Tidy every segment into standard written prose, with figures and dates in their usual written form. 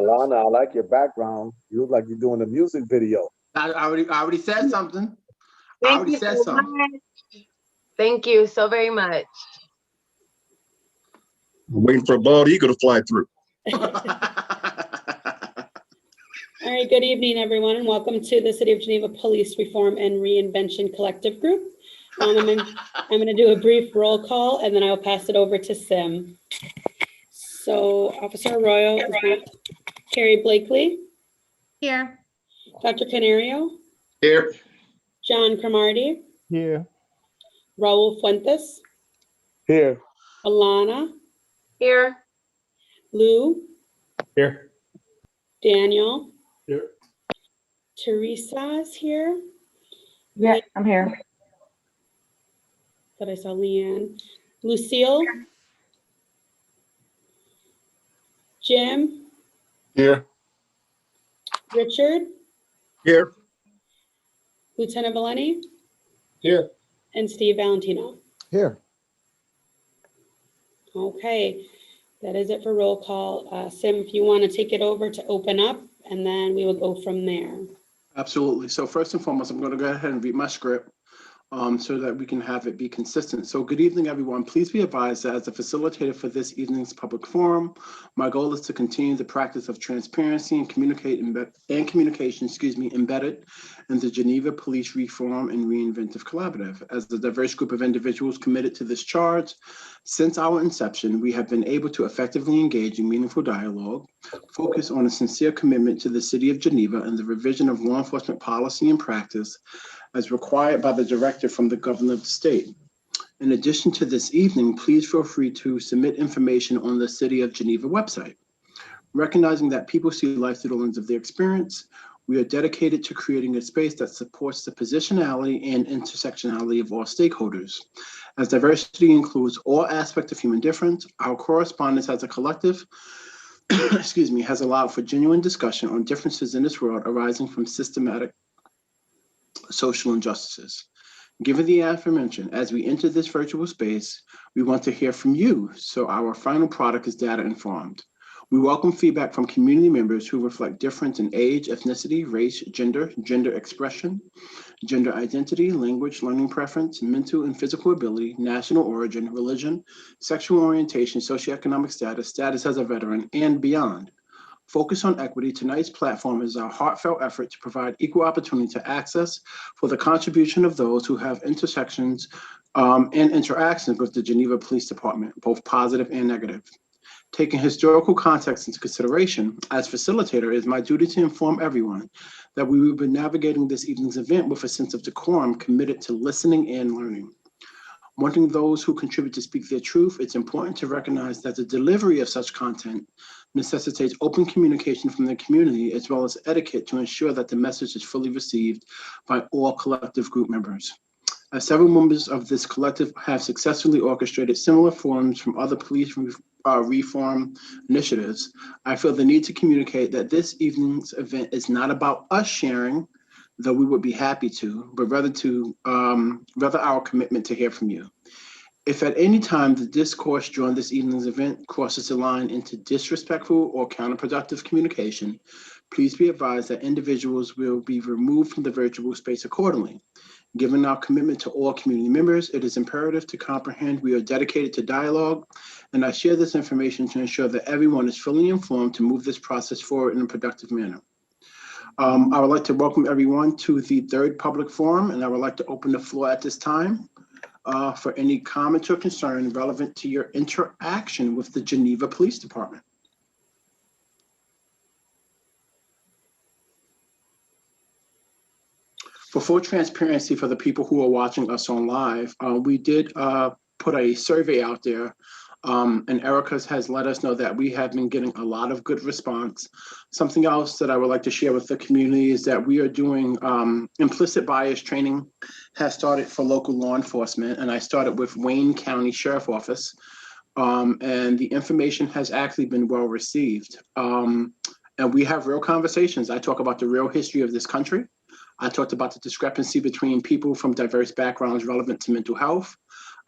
Alana, I like your background. You look like you're doing a music video. I already said something. I Thank already you said so something. much. Thank you so very much. I'm waiting for a bald eagle to fly through. All right, good evening, everyone, and welcome to the City of Geneva Police Reform and Reinvention Collective Group. I'm going to do a brief roll call, and then I'll pass it over to Sim. So, Officer Arroyo is not. Carrie Blakely. Here. Dr. Canario. Here. John Cromartie. Here. Raul Fuentes. Here. Alana. Here. Lou. Here. Daniel. Here. Teresa's here. Yeah, I'm here. Thought I saw Leanne. Lucille. Jim. Here. Richard. Here. Lieutenant Valeni. Here. And Steve Valentino. Here. Okay, that is it for roll call. Sim, if you want to take it over to open up, and then we will go from there. Absolutely. So first and foremost, I'm going to go ahead and read my script so that we can have it be consistent. So good evening, everyone. Please be advised that as a facilitator for this evening's public forum, my goal is to continue the practice of transparency and communication, embedded in the Geneva Police Reform and Reinventive Collaborative. As a diverse group of individuals committed to this charge, since our inception, we have been able to effectively engage in meaningful dialogue, focus on a sincere commitment to the City of Geneva and the revision of law enforcement policy and practice as required by the directive from the governor of the state. In addition to this evening, please feel free to submit information on the City of Geneva website. Recognizing that people see life through the lens of their experience, we are dedicated to creating a space that supports the positionality and intersectionality of all stakeholders. As diversity includes all aspects of human difference, our correspondence as a collective has allowed for genuine discussion on differences in this world arising from systematic social injustices. Given the aforementioned, as we enter this virtual space, we want to hear from you, so our final product is data informed. We welcome feedback from community members who reflect difference in age, ethnicity, race, gender, gender expression, gender identity, language, learning preference, mental and physical ability, national origin, religion, sexual orientation, socioeconomic status, status as a veteran, and beyond. Focus on Equity, tonight's platform is our heartfelt effort to provide equal opportunity to access for the contribution of those who have intersections and interactions with the Geneva Police Department, both positive and negative. Taking historical context into consideration, as facilitator, it is my duty to inform everyone that we will be navigating this evening's event with a sense of decorum, committed to listening and learning. Wanting those who contribute to speak their truth, it's important to recognize that the delivery of such content necessitates open communication from the community, as well as etiquette to ensure that the message is fully received by all collective group members. As several members of this collective have successfully orchestrated similar forums from other police reform initiatives, I feel the need to communicate that this evening's event is not about us sharing, though we would be happy to, but rather our commitment to hear from you. If at any time the discourse during this evening's event crosses the line into disrespectful or counterproductive communication, please be advised that individuals will be removed from the virtual space accordingly. Given our commitment to all community members, it is imperative to comprehend we are dedicated to dialogue, and I share this information to ensure that everyone is fully informed to move this process forward in a productive manner. I would like to welcome everyone to the third public forum, and I would like to open the floor at this time for any comments or concern relevant to your interaction with the Geneva Police Department. For full transparency for the people who are watching us on live, we did put a survey out there, and Erica has let us know that we have been getting a lot of good response. Something else that I would like to share with the community is that we are doing implicit bias training has started for local law enforcement, and I started with Wayne County Sheriff Office, and the information has actually been well received. And we have real conversations. I talk about the real history of this country. I talked about the discrepancy between people from diverse backgrounds relevant to mental health.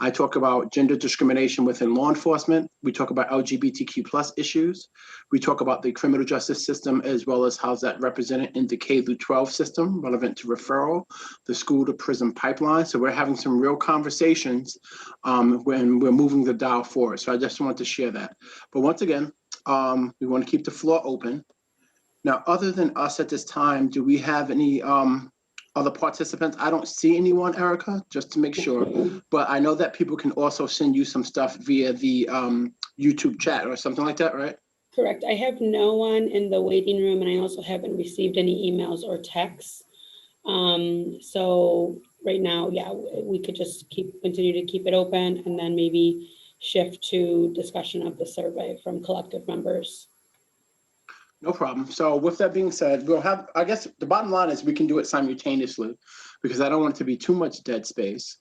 I talk about gender discrimination within law enforcement. We talk about LGBTQ plus issues. We talk about the criminal justice system, as well as how's that represented in the K through 12 system, relevant to referral, the school to prison pipeline. So we're having some real conversations when we're moving the dial forward. So I just wanted to share that. But once again, we want to keep the floor open. Now, other than us at this time, do we have any other participants? I don't see anyone, Erica, just to make sure. But I know that people can also send you some stuff via the YouTube chat or something like that, right? Correct. I have no one in the waiting room, and I also haven't received any emails or texts. So right now, yeah, we could just continue to keep it open, and then maybe shift to discussion of the survey from collective members. No problem. So with that being said, we'll have, I guess the bottom line is we can do it simultaneously because I don't want it to be too much dead space.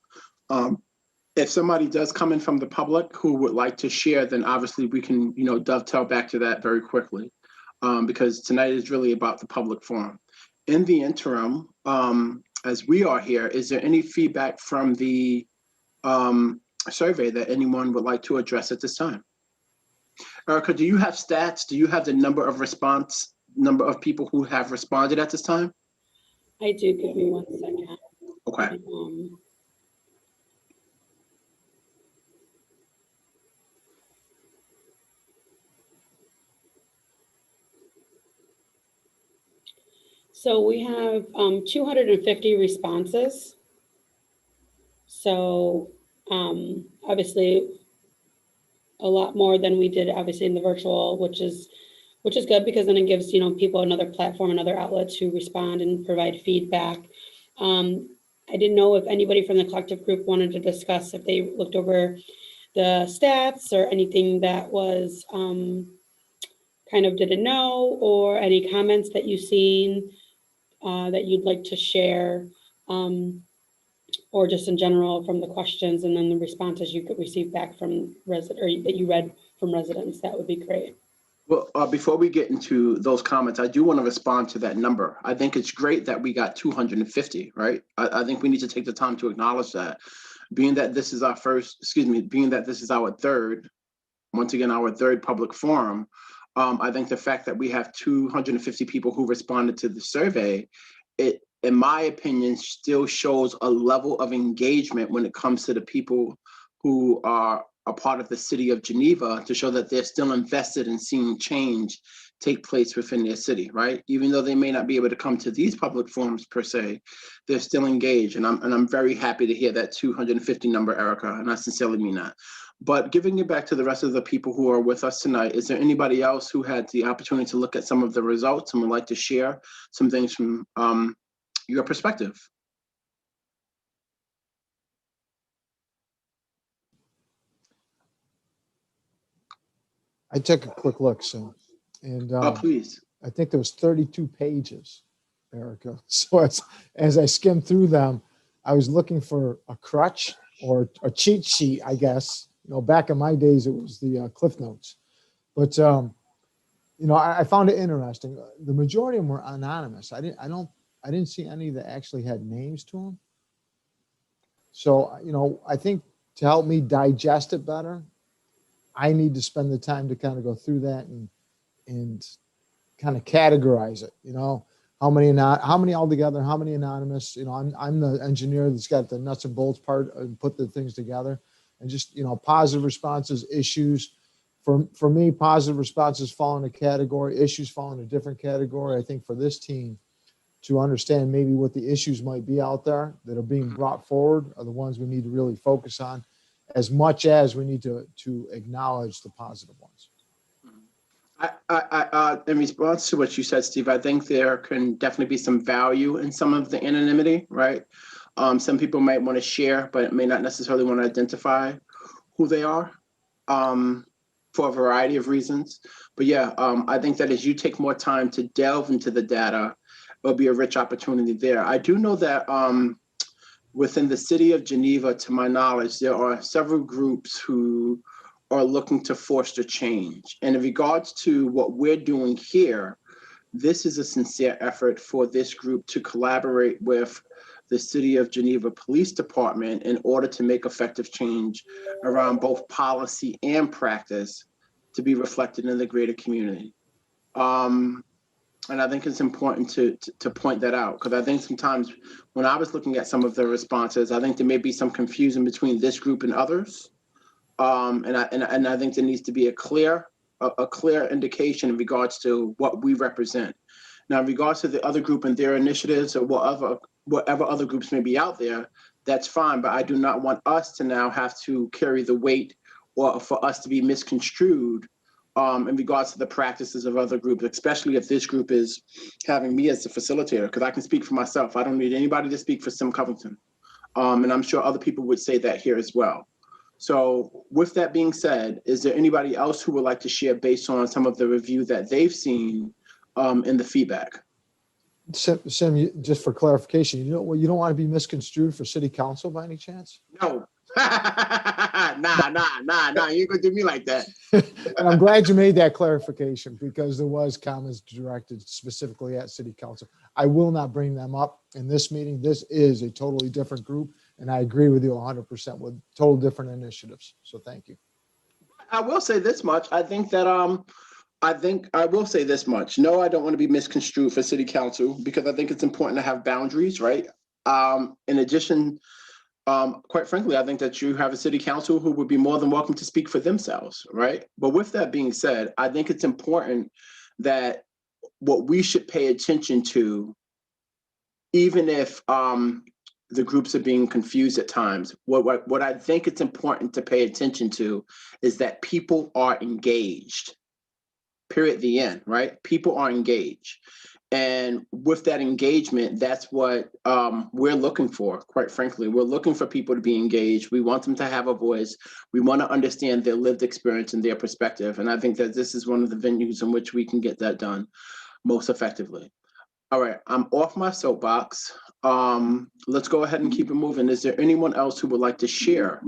If somebody does come in from the public who would like to share, then obviously we can, dovetail back to that very quickly because tonight is really about the public forum. In the interim, as we are here, is there any feedback from the survey that anyone would like to address at this time? Erica, do you have stats? Do you have the number of people who have responded at this time? I do. Give me 1 second. Okay. So we have 250 responses. So obviously a lot more than we did obviously in the virtual, which is good because then it gives people another platform, another outlet to respond and provide feedback. I didn't know if anybody from the collective group wanted to discuss if they looked over the stats or anything that was kind of didn't know, or any comments that you've seen that you'd like to share, or just in general from the questions and then the responses you could receive back from residents, or that you read from residents. That would be great. Well, before we get into those comments, I do want to respond to that number. I think it's great that we got 250, right? I think we need to take the time to acknowledge that. Being that this is our third, once again, our third public forum, I think the fact that we have 250 people who responded to the survey, it, in my opinion, still shows a level of engagement when it comes to the people who are a part of the city of Geneva, to show that they're still invested in seeing change take place within their city, right? Even though they may not be able to come to these public forums per se, they're still engaged. And I'm very happy to hear that 250 number, Erica, and I sincerely mean that. But giving it back to the rest of the people who are with us tonight, is there anybody else who had the opportunity to look at some of the results and would like to share some things from your perspective? I took a quick look, so, and Please. I think there was 32 pages, Erica. So as I skimmed through them, I was looking for a crutch or a cheat sheet, I guess. Back in my days, it was the Cliff Notes. But I found it interesting. The majority of them were anonymous. I didn't see any that actually had names to them. So I think to help me digest it better, I need to spend the time to kind of go through that and kind of categorize it. How many altogether, how many anonymous. I'm the engineer that's got the nuts and bolts part and put the things together, and just positive responses, issues. For me, positive responses fall in a category, issues fall in a different category. I think for this team to understand maybe what the issues might be out there that are being brought forward are the ones we need to really focus on, as much as we need to acknowledge the positive ones. In response to what you said, Steve, I think there can definitely be some value in some of the anonymity, right? Some people might want to share, but may not necessarily want to identify who they are for a variety of reasons. But yeah, I think that as you take more time to delve into the data, there'll be a rich opportunity there. I do know that within the city of Geneva, to my knowledge, there are several groups who are looking to foster change. And in regards to what we're doing here, this is a sincere effort for this group to collaborate with the City of Geneva Police Department in order to make effective change around both policy and practice to be reflected in the greater community. And I think it's important to point that out, because I think sometimes when I was looking at some of the responses, I think there may be some confusion between this group and others. And I think there needs to be a clear indication in regards to what we represent. Now, in regards to the other group and their initiatives or whatever other groups may be out there, that's fine. But I do not want us to now have to carry the weight or for us to be misconstrued in regards to the practices of other groups, especially if this group is having me as the facilitator, because I can speak for myself. I don't need anybody to speak for Sim Covington. And I'm sure other people would say that here as well. So with that being said, is there anybody else who would like to share based on some of the review that they've seen in the feedback? Sim, just for clarification, you don't want to be misconstrued for city council by any chance? No. Nah, you ain't gonna do me like that. And I'm glad you made that clarification, because there was comments directed specifically at city council. I will not bring them up in this meeting. This is a totally different group, and I agree with you 100% with total different initiatives. So thank you. I will say this much. I will say this much. No, I don't want to be misconstrued for city council, because I think it's important to have boundaries, right? In addition, quite frankly, I think that you have a city council who would be more than welcome to speak for themselves, right? But with that being said, I think it's important that what we should pay attention to, even if the groups are being confused at times, what I think it's important to pay attention to is that people are engaged. Period, the end, right? People are engaged. And with that engagement, that's what we're looking for, quite frankly. We're looking for people to be engaged. We want them to have a voice. We want to understand their lived experience and their perspective. And I think that this is one of the venues in which we can get that done most effectively. All right, I'm off my soapbox. Let's go ahead and keep it moving. Is there anyone else who would like to share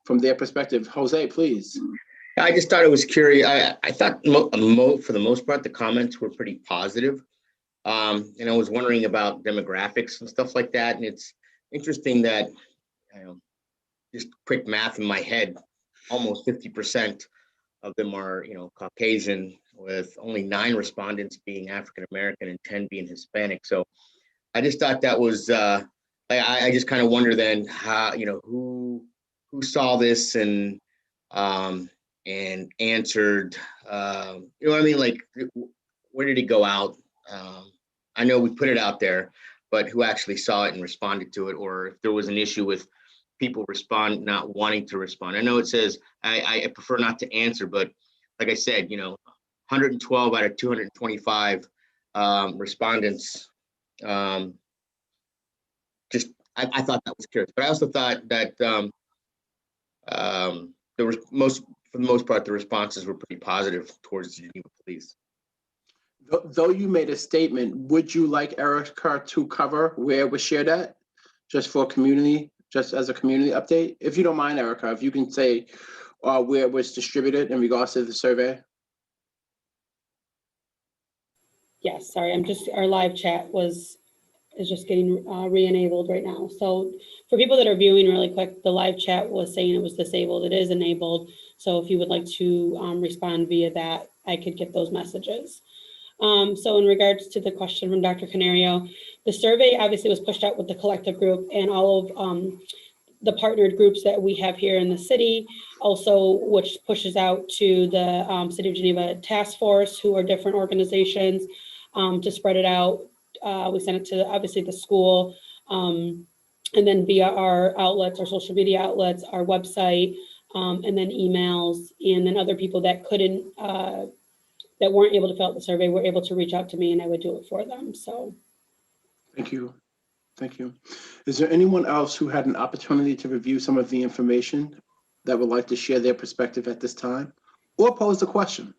from their perspective? Jose, please. I just thought it was curious. I thought for the most part, the comments were pretty positive. And I was wondering about demographics and stuff like that. And it's interesting that, just quick math in my head, almost 50% of them are, Caucasian, with only 9 respondents being African-American and 10 being Hispanic. So I just thought that was, I just kind of wonder then how, who saw this and answered, what I mean? Like, where did it go out? I know we put it out there, but who actually saw it and responded to it, or if there was an issue with people not wanting to respond. I know it says I prefer not to answer, but like I said, 112 out of 225 respondents. I thought that was curious, but I also thought that there was for the most part, the responses were pretty positive towards the Geneva Police. Though you made a statement, would you like Erica to cover where it was shared at, just as a community update? If you don't mind, Erica, if you can say where it was distributed in regards to the survey. Yes, sorry, our live chat is just getting re-enabled right now. So for people that are viewing really quick, the live chat was saying it was disabled. It is enabled. So if you would like to respond via that, I could get those messages. So in regards to the question from Dr. Canario, the survey obviously was pushed out with the collective group and all of the partnered groups that we have here in the city, also which pushes out to the City of Geneva Task Force, who are different organizations, to spread it out. We sent it to obviously the school, and then via our outlets, our social media outlets, our website, and then emails, and then other people that couldn't, that weren't able to fill out the survey were able to reach out to me, and I would do it for them. So, thank you. Is there anyone else who had an opportunity to review some of the information that would like to share their perspective at this time, or pose a question?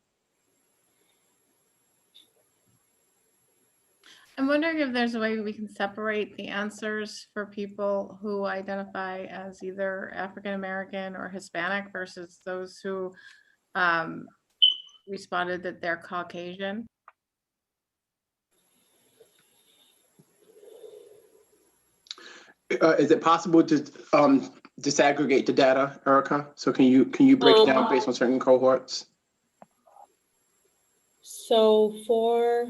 I'm wondering if there's a way we can separate the answers for people who identify as either African American or Hispanic versus those who responded that they're Caucasian. Is it possible to disaggregate the data, Erica? So can you break it down based on certain cohorts? So for,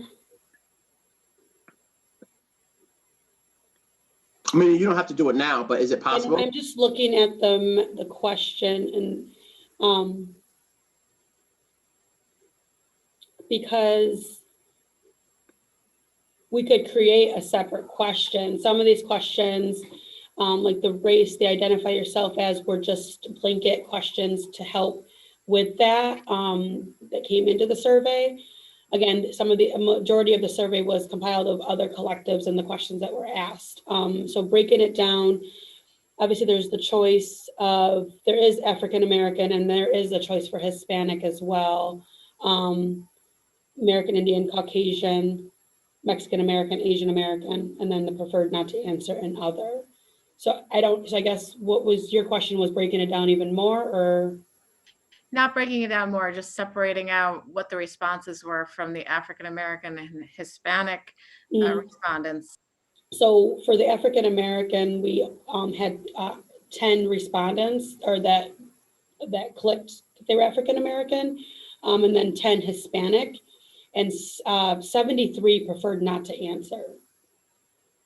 I mean, you don't have to do it now, but is it and possible? I'm just looking at the question and, because we could create a separate question. Some of these questions, like the race, the identify yourself as, were just blanket questions to help with that, that came into the survey. Again, a majority of the survey was compiled of other collectives and the questions that were asked. So breaking it down, obviously there's the choice of, there is African American and there is a choice for Hispanic as well. American Indian, Caucasian, Mexican American, Asian American, and then the preferred not to answer and other. So I guess what was your question, was breaking it down even more, or? Not breaking it down more, just separating out what the responses were from the African American and Hispanic respondents. So for the African American, we had 10 respondents, or that clicked that they were African American, and then 10 Hispanic, and 73 preferred not to answer.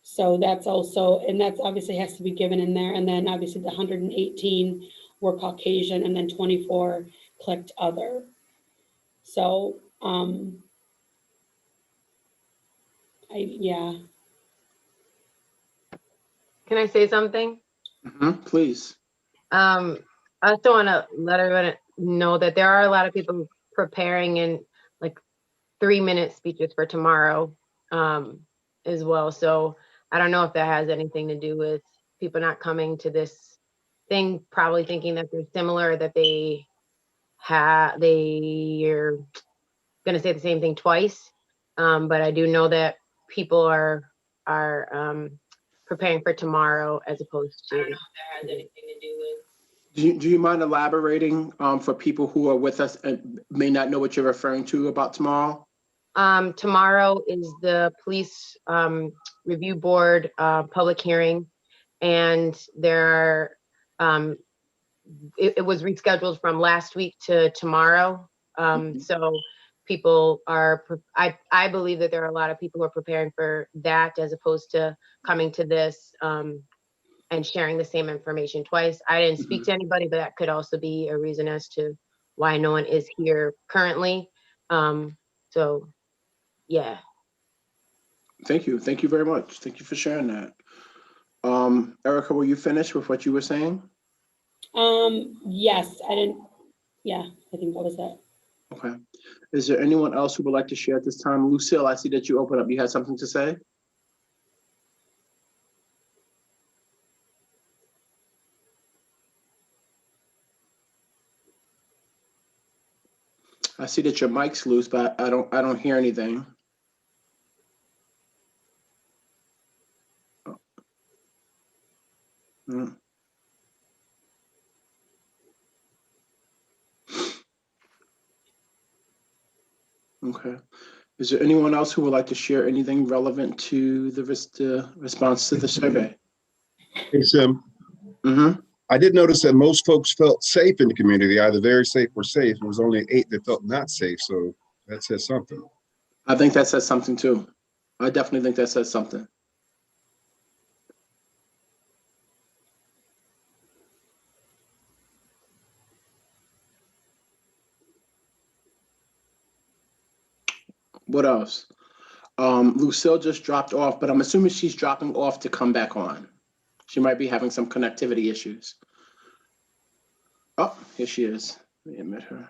So that's also, and that's obviously has to be given in there. And then obviously the 118 were Caucasian, and then 24 clicked other. So, yeah. Can I say something? Please. I also want to let everyone know that there are a lot of people preparing in like 3-minute speeches for tomorrow as well. So I don't know if that has anything to do with people not coming to this thing, probably thinking that they're similar, that they're going to say the same thing twice. But I do know that people are preparing for tomorrow as opposed to. I don't know if that has anything to do with. Do you mind elaborating for people who are with us and may not know what you're referring to about tomorrow? Tomorrow is the police review board public hearing, and there are, it was rescheduled from last week to tomorrow. So people are, I believe that there are a lot of people who are preparing for that as opposed to coming to this and sharing the same information twice. I didn't speak to anybody, but that could also be a reason as to why no one is here currently. So yeah. Thank you. Thank you very much. Thank you for sharing that. Erica, were you finished with what you were saying? Yes, I think that was it. Okay. Is there anyone else who would like to share at this time? Lucille, I see that you opened up. You had something to say? I see that your mic's loose, but I don't hear anything. Oh. Okay. Is there anyone else who would like to share anything relevant to the response to the survey? Hey, Sim. Mm-hmm. I did notice that most folks felt safe in the community, either very safe or safe. It was only 8 that felt not safe. So that says something. I think that says something too. I definitely think that says something. What else? Lucille just dropped off, but I'm assuming she's dropping off to come back on. She might be having some connectivity issues. Oh, here she is. Let me admit her.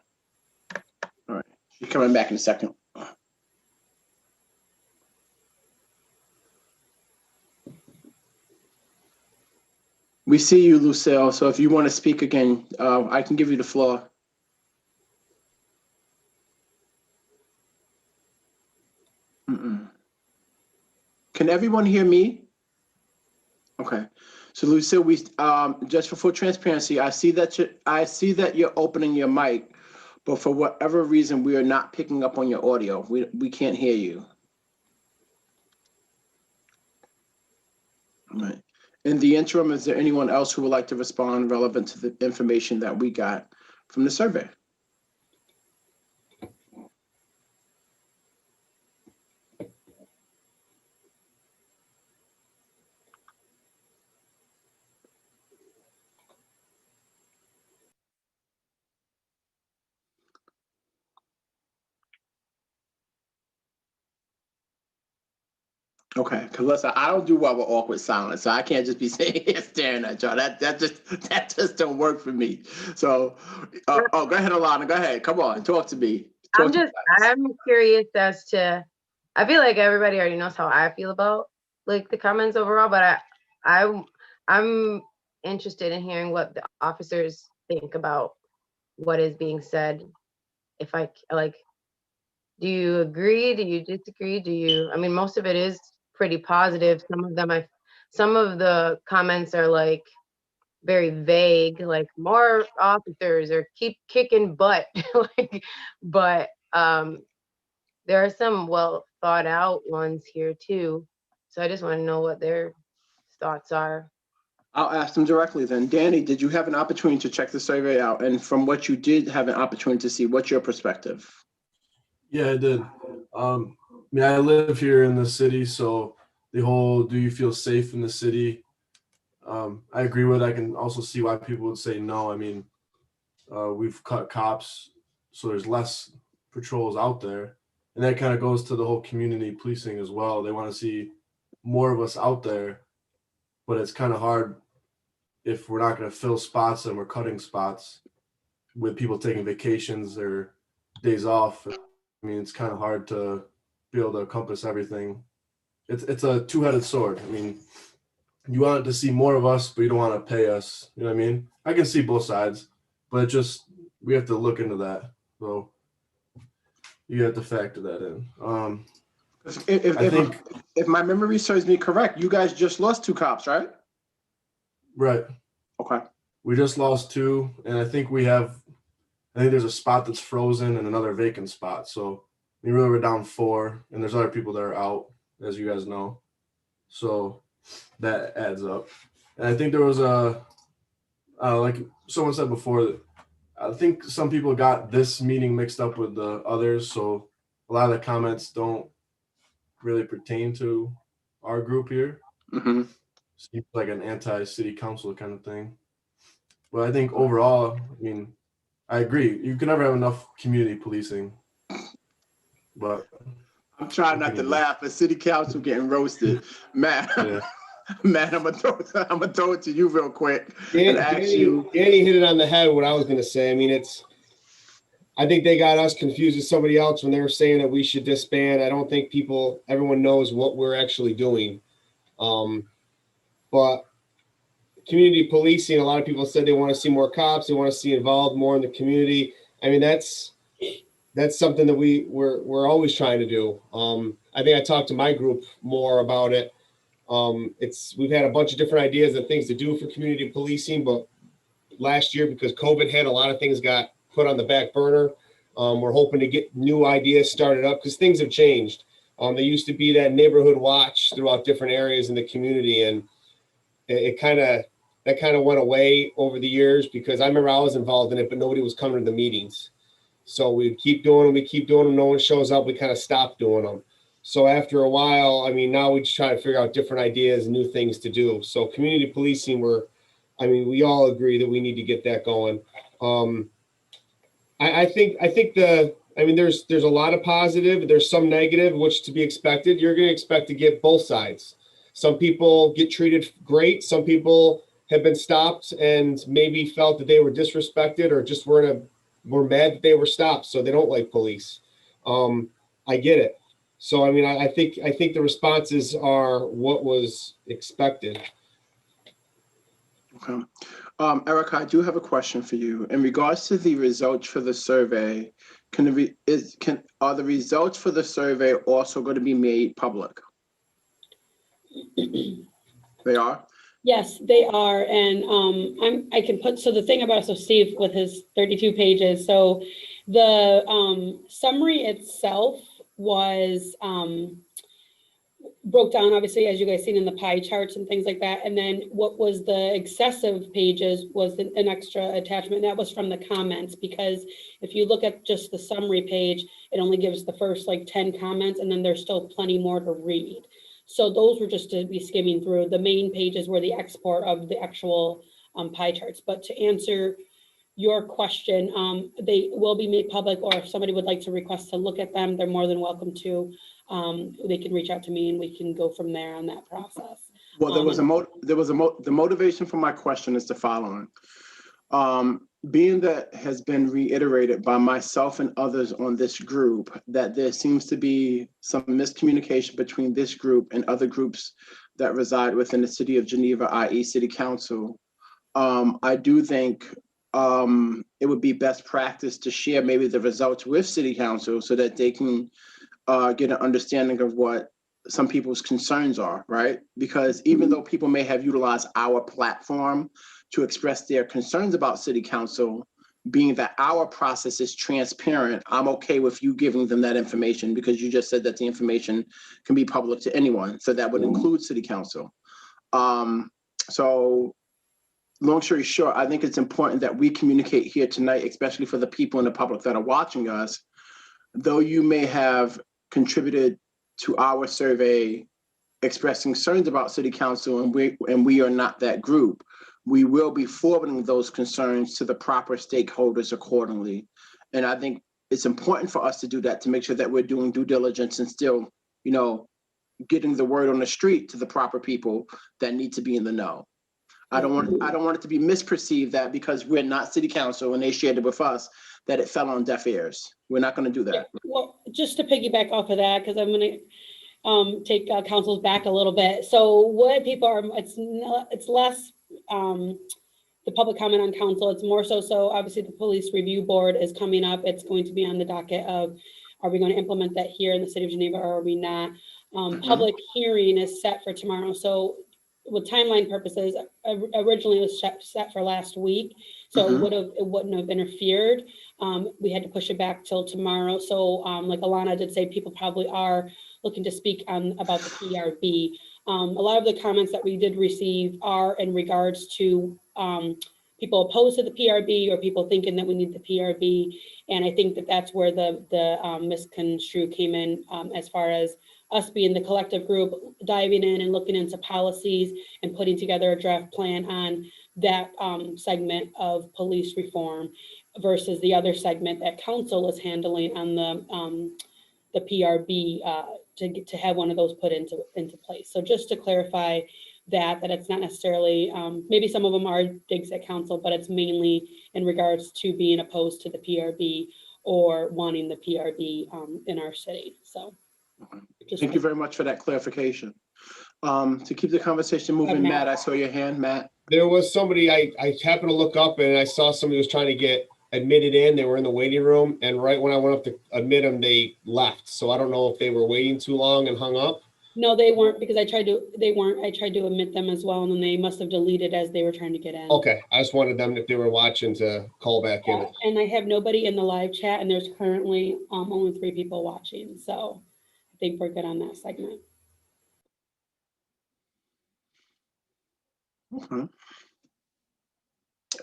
All right, she's coming back in a second. We see you, Lucille. So if you want to speak again, I can give you the floor. Can everyone hear me? Okay. So Lucille, we just for full transparency, I see that you're opening your mic, but for whatever reason, we are not picking up on your audio. We can't hear you. All right. In the interim, is there anyone else who would like to respond relevant to the information that we got from the survey? Okay, because listen, I don't do well with awkward silence, so I can't just be sitting here staring at y'all. That just don't work for me. So, go ahead, Alana. Go ahead. Come on, talk to me. I'm curious as to, I feel like everybody already knows how I feel about like the comments overall, but I'm interested in hearing what the officers think about what is being said. If I like, do you agree? Do you disagree? I mean, most of it is pretty positive. Some of the comments are like very vague, like more officers or keep kicking butt. Like, but there are some well thought out ones here too. So I just want to know what their thoughts are. I'll ask them directly then. Danny, did you have an opportunity to check the survey out? And from what you did have an opportunity to see, what's your perspective? Yeah, I did. I live here in the city, so the whole "do you feel safe in the city?" I agree with. I can also see why people would say no. I mean, we've cut cops, so there's less patrols out there, and that kind of goes to the whole community policing as well. They want to see more of us out there, but it's kind of hard if we're not going to fill spots and we're cutting spots with people taking vacations or days off. I mean, it's kind of hard to be able to encompass everything. It's a two-headed sword. I mean, you want to see more of us, but you don't want to pay us. You know what I mean? I can see both sides, but we have to look into that. So you have to factor that in. If my memory serves me correct, you guys just lost 2 cops, right? Right. Okay. We just lost 2, and I think there's a spot that's frozen and another vacant spot. So we really were down 4, and there's other people that are out, as you guys know. So that adds up. And I think there was like someone said before, I think some people got this meeting mixed up with the others. So a lot of the comments don't really pertain to our group here. Mm-hmm. Seems like an anti-city council kind of thing. But I think overall, I mean, I agree. You can never have enough community policing. But I'm trying not to laugh at city council getting roasted. Matt, yeah. Matt, I'm gonna throw it to you real quick Danny hit it on the head. What I was gonna say. I mean, I think they got us confused with somebody else when they were saying that we should disband. I don't think everyone knows what we're actually doing. But community policing, a lot of people said they want to see more cops. They want to see involved more in the community. I mean, that's something that we're always trying to do. I think I talked to my group more about it. We've had a bunch of different ideas and things to do for community policing, but last year, because COVID hit, a lot of things got put on the back burner. We're hoping to get new ideas started up because things have changed. There used to be that neighborhood watch throughout different areas in the community, and that kind of went away over the years because I remember I was involved in it, but nobody was coming to the meetings. So we keep doing them. No one shows up. We kind of stopped doing them. So after a while, I mean, now we just try to figure out different ideas and new things to do. So community policing, we all agree that we need to get that going. I think there's a lot of positive. There's some negative, which to be expected. You're going to expect to get both sides. Some people get treated great. Some people have been stopped and maybe felt that they were disrespected or just were mad that they were stopped, so they don't like police. I get it. So I mean, I think the responses are what was expected. Okay. Erica, I do have a question for you. In regards to the results for the survey, are the results for the survey also going to be made public? They are? Yes, they are. And so the thing about, Steve with his 32 pages, so the summary itself was broke down, obviously, as you guys seen in the pie charts and things like that. And then what was the excessive pages was an extra attachment. That was from the comments, because if you look at just the summary page, it only gives the first like 10 comments, and then there's still plenty more to read. So those were just to be skimming through. The main pages were the export of the actual pie charts. But to answer your question, they will be made public, or if somebody would like to request to look at them, they're more than welcome to. They can reach out to me and we can go from there on that process. Well, the motivation for my question is the following. Being that has been reiterated by myself and others on this group, that there seems to be some miscommunication between this group and other groups that reside within the city of Geneva, i.e. City Council. I do think it would be best practice to share maybe the results with City Council so that they can get an understanding of what some people's concerns are, right? Because even though people may have utilized our platform to express their concerns about City Council, being that our process is transparent, I'm okay with you giving them that information, because you just said that the information can be public to anyone. So that would include City Council. So long story short, I think it's important that we communicate here tonight, especially for the people in the public that are watching us. Though you may have contributed to our survey expressing concerns about City Council, and we are not that group, we will be forwarding those concerns to the proper stakeholders accordingly. And I think it's important for us to do that, to make sure that we're doing due diligence and still, you know, getting the word on the street to the proper people that need to be in the know. I don't want it to be misperceived that because we're not City Council and they shared it with us, that it fell on deaf ears. We're not going to do that. Yeah, well, just to piggyback off of that, because I'm going to take councils back a little bit. So what people are, it's less the public comment on council. It's more so obviously the police review board is coming up. It's going to be on the docket of, are we going to implement that here in the city of Geneva or are we not? Public hearing is set for tomorrow. So with timeline purposes, originally it was set for last week. So it wouldn't have interfered. We had to push it back till tomorrow. So like Alana did say, people probably are looking to speak about the PRB. A lot of the comments that we did receive are in regards to people opposed to the PRB or people thinking that we need the PRB. And I think that that's where the misconstrue came in, as far as us being the collective group, diving in and looking into policies and putting together a draft plan on that segment of police reform versus the other segment that council is handling on the PRB to have one of those put into place. So just to clarify that it's not necessarily, maybe some of them are digs at council, but it's mainly in regards to being opposed to the PRB or wanting the PRB in our city. So. Thank you very much for that clarification. To keep the conversation moving, Matt, I saw your hand, Matt. There was somebody, I happened to look up and I saw somebody was trying to get admitted in. They were in the waiting room, and right when I went up to admit them, they left. So I don't know if they were waiting too long and hung up. No, they weren't, because I tried to admit them as well, and then they must have deleted as they were trying to get in. Okay, I just wanted them, if they were watching, to call back in. And I have nobody in the live chat, and there's currently only 3 people watching. So I think we're good on that segment. Okay.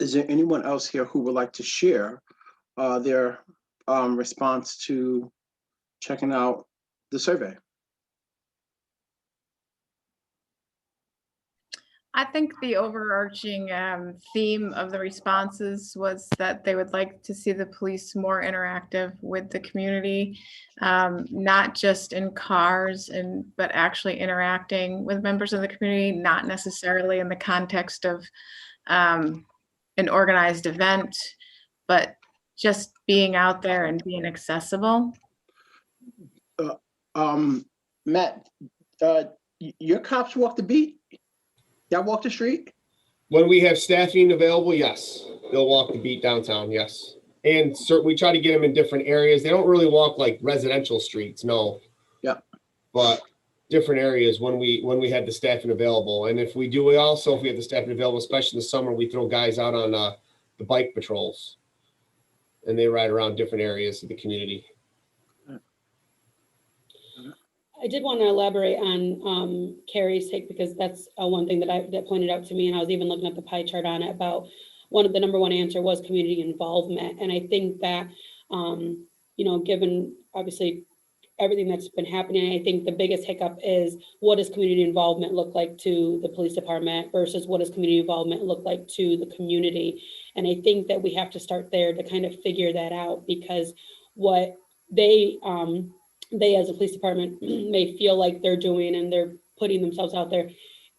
Is there anyone else here who would like to share their response to checking out the survey? I think the overarching theme of the responses was that they would like to see the police more interactive with the community, not just in cars, but actually interacting with members of the community, not necessarily in the context of an organized event, but just being out there and being accessible. Matt, your cops walk the beat? Y'all walk the street? When we have staffing available, yes. They'll walk the beat downtown, yes. And we try to get them in different areas. They don't really walk like residential streets, no. Yeah. But different areas when we have the staffing available. And if we do, if we have the staffing available, especially in the summer, we throw guys out on the bike patrols. And they ride around different areas of the community. I did want to elaborate on Carrie's take, because that's one thing that pointed out to me, and I was even looking at the pie chart on it about one of the number one answer was community involvement. And I think that, you know, given obviously everything that's been happening, I think the biggest hiccup is, what does community involvement look like to the police department versus what does community involvement look like to the community? And I think that we have to start there to kind of figure that out, because what they as a police department may feel like they're doing and they're putting themselves out there,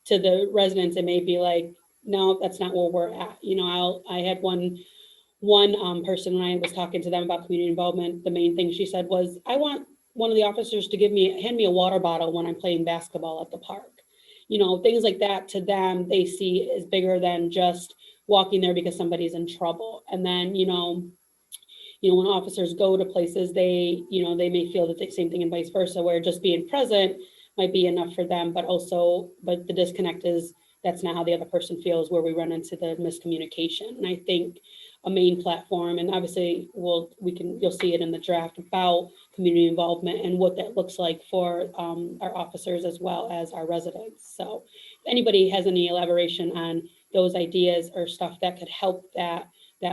to the residents it may be like, no, that's not where we're at. You know, I had one person, when I was talking to them about community involvement, the main thing she said was, I want one of the officers to hand me a water bottle when I'm playing basketball at the park. You know, things like that, to them, they see is bigger than just walking there because somebody's in trouble. And then, you know, when officers go to places, they may feel the same thing and vice versa, where just being present might be enough for them, but the disconnect is, that's not how the other person feels, where we run into the miscommunication. And I think a main platform, and obviously you'll see it in the draft, about community involvement and what that looks like for our officers as well as our residents. So if anybody has any elaboration on those ideas or stuff that could help, that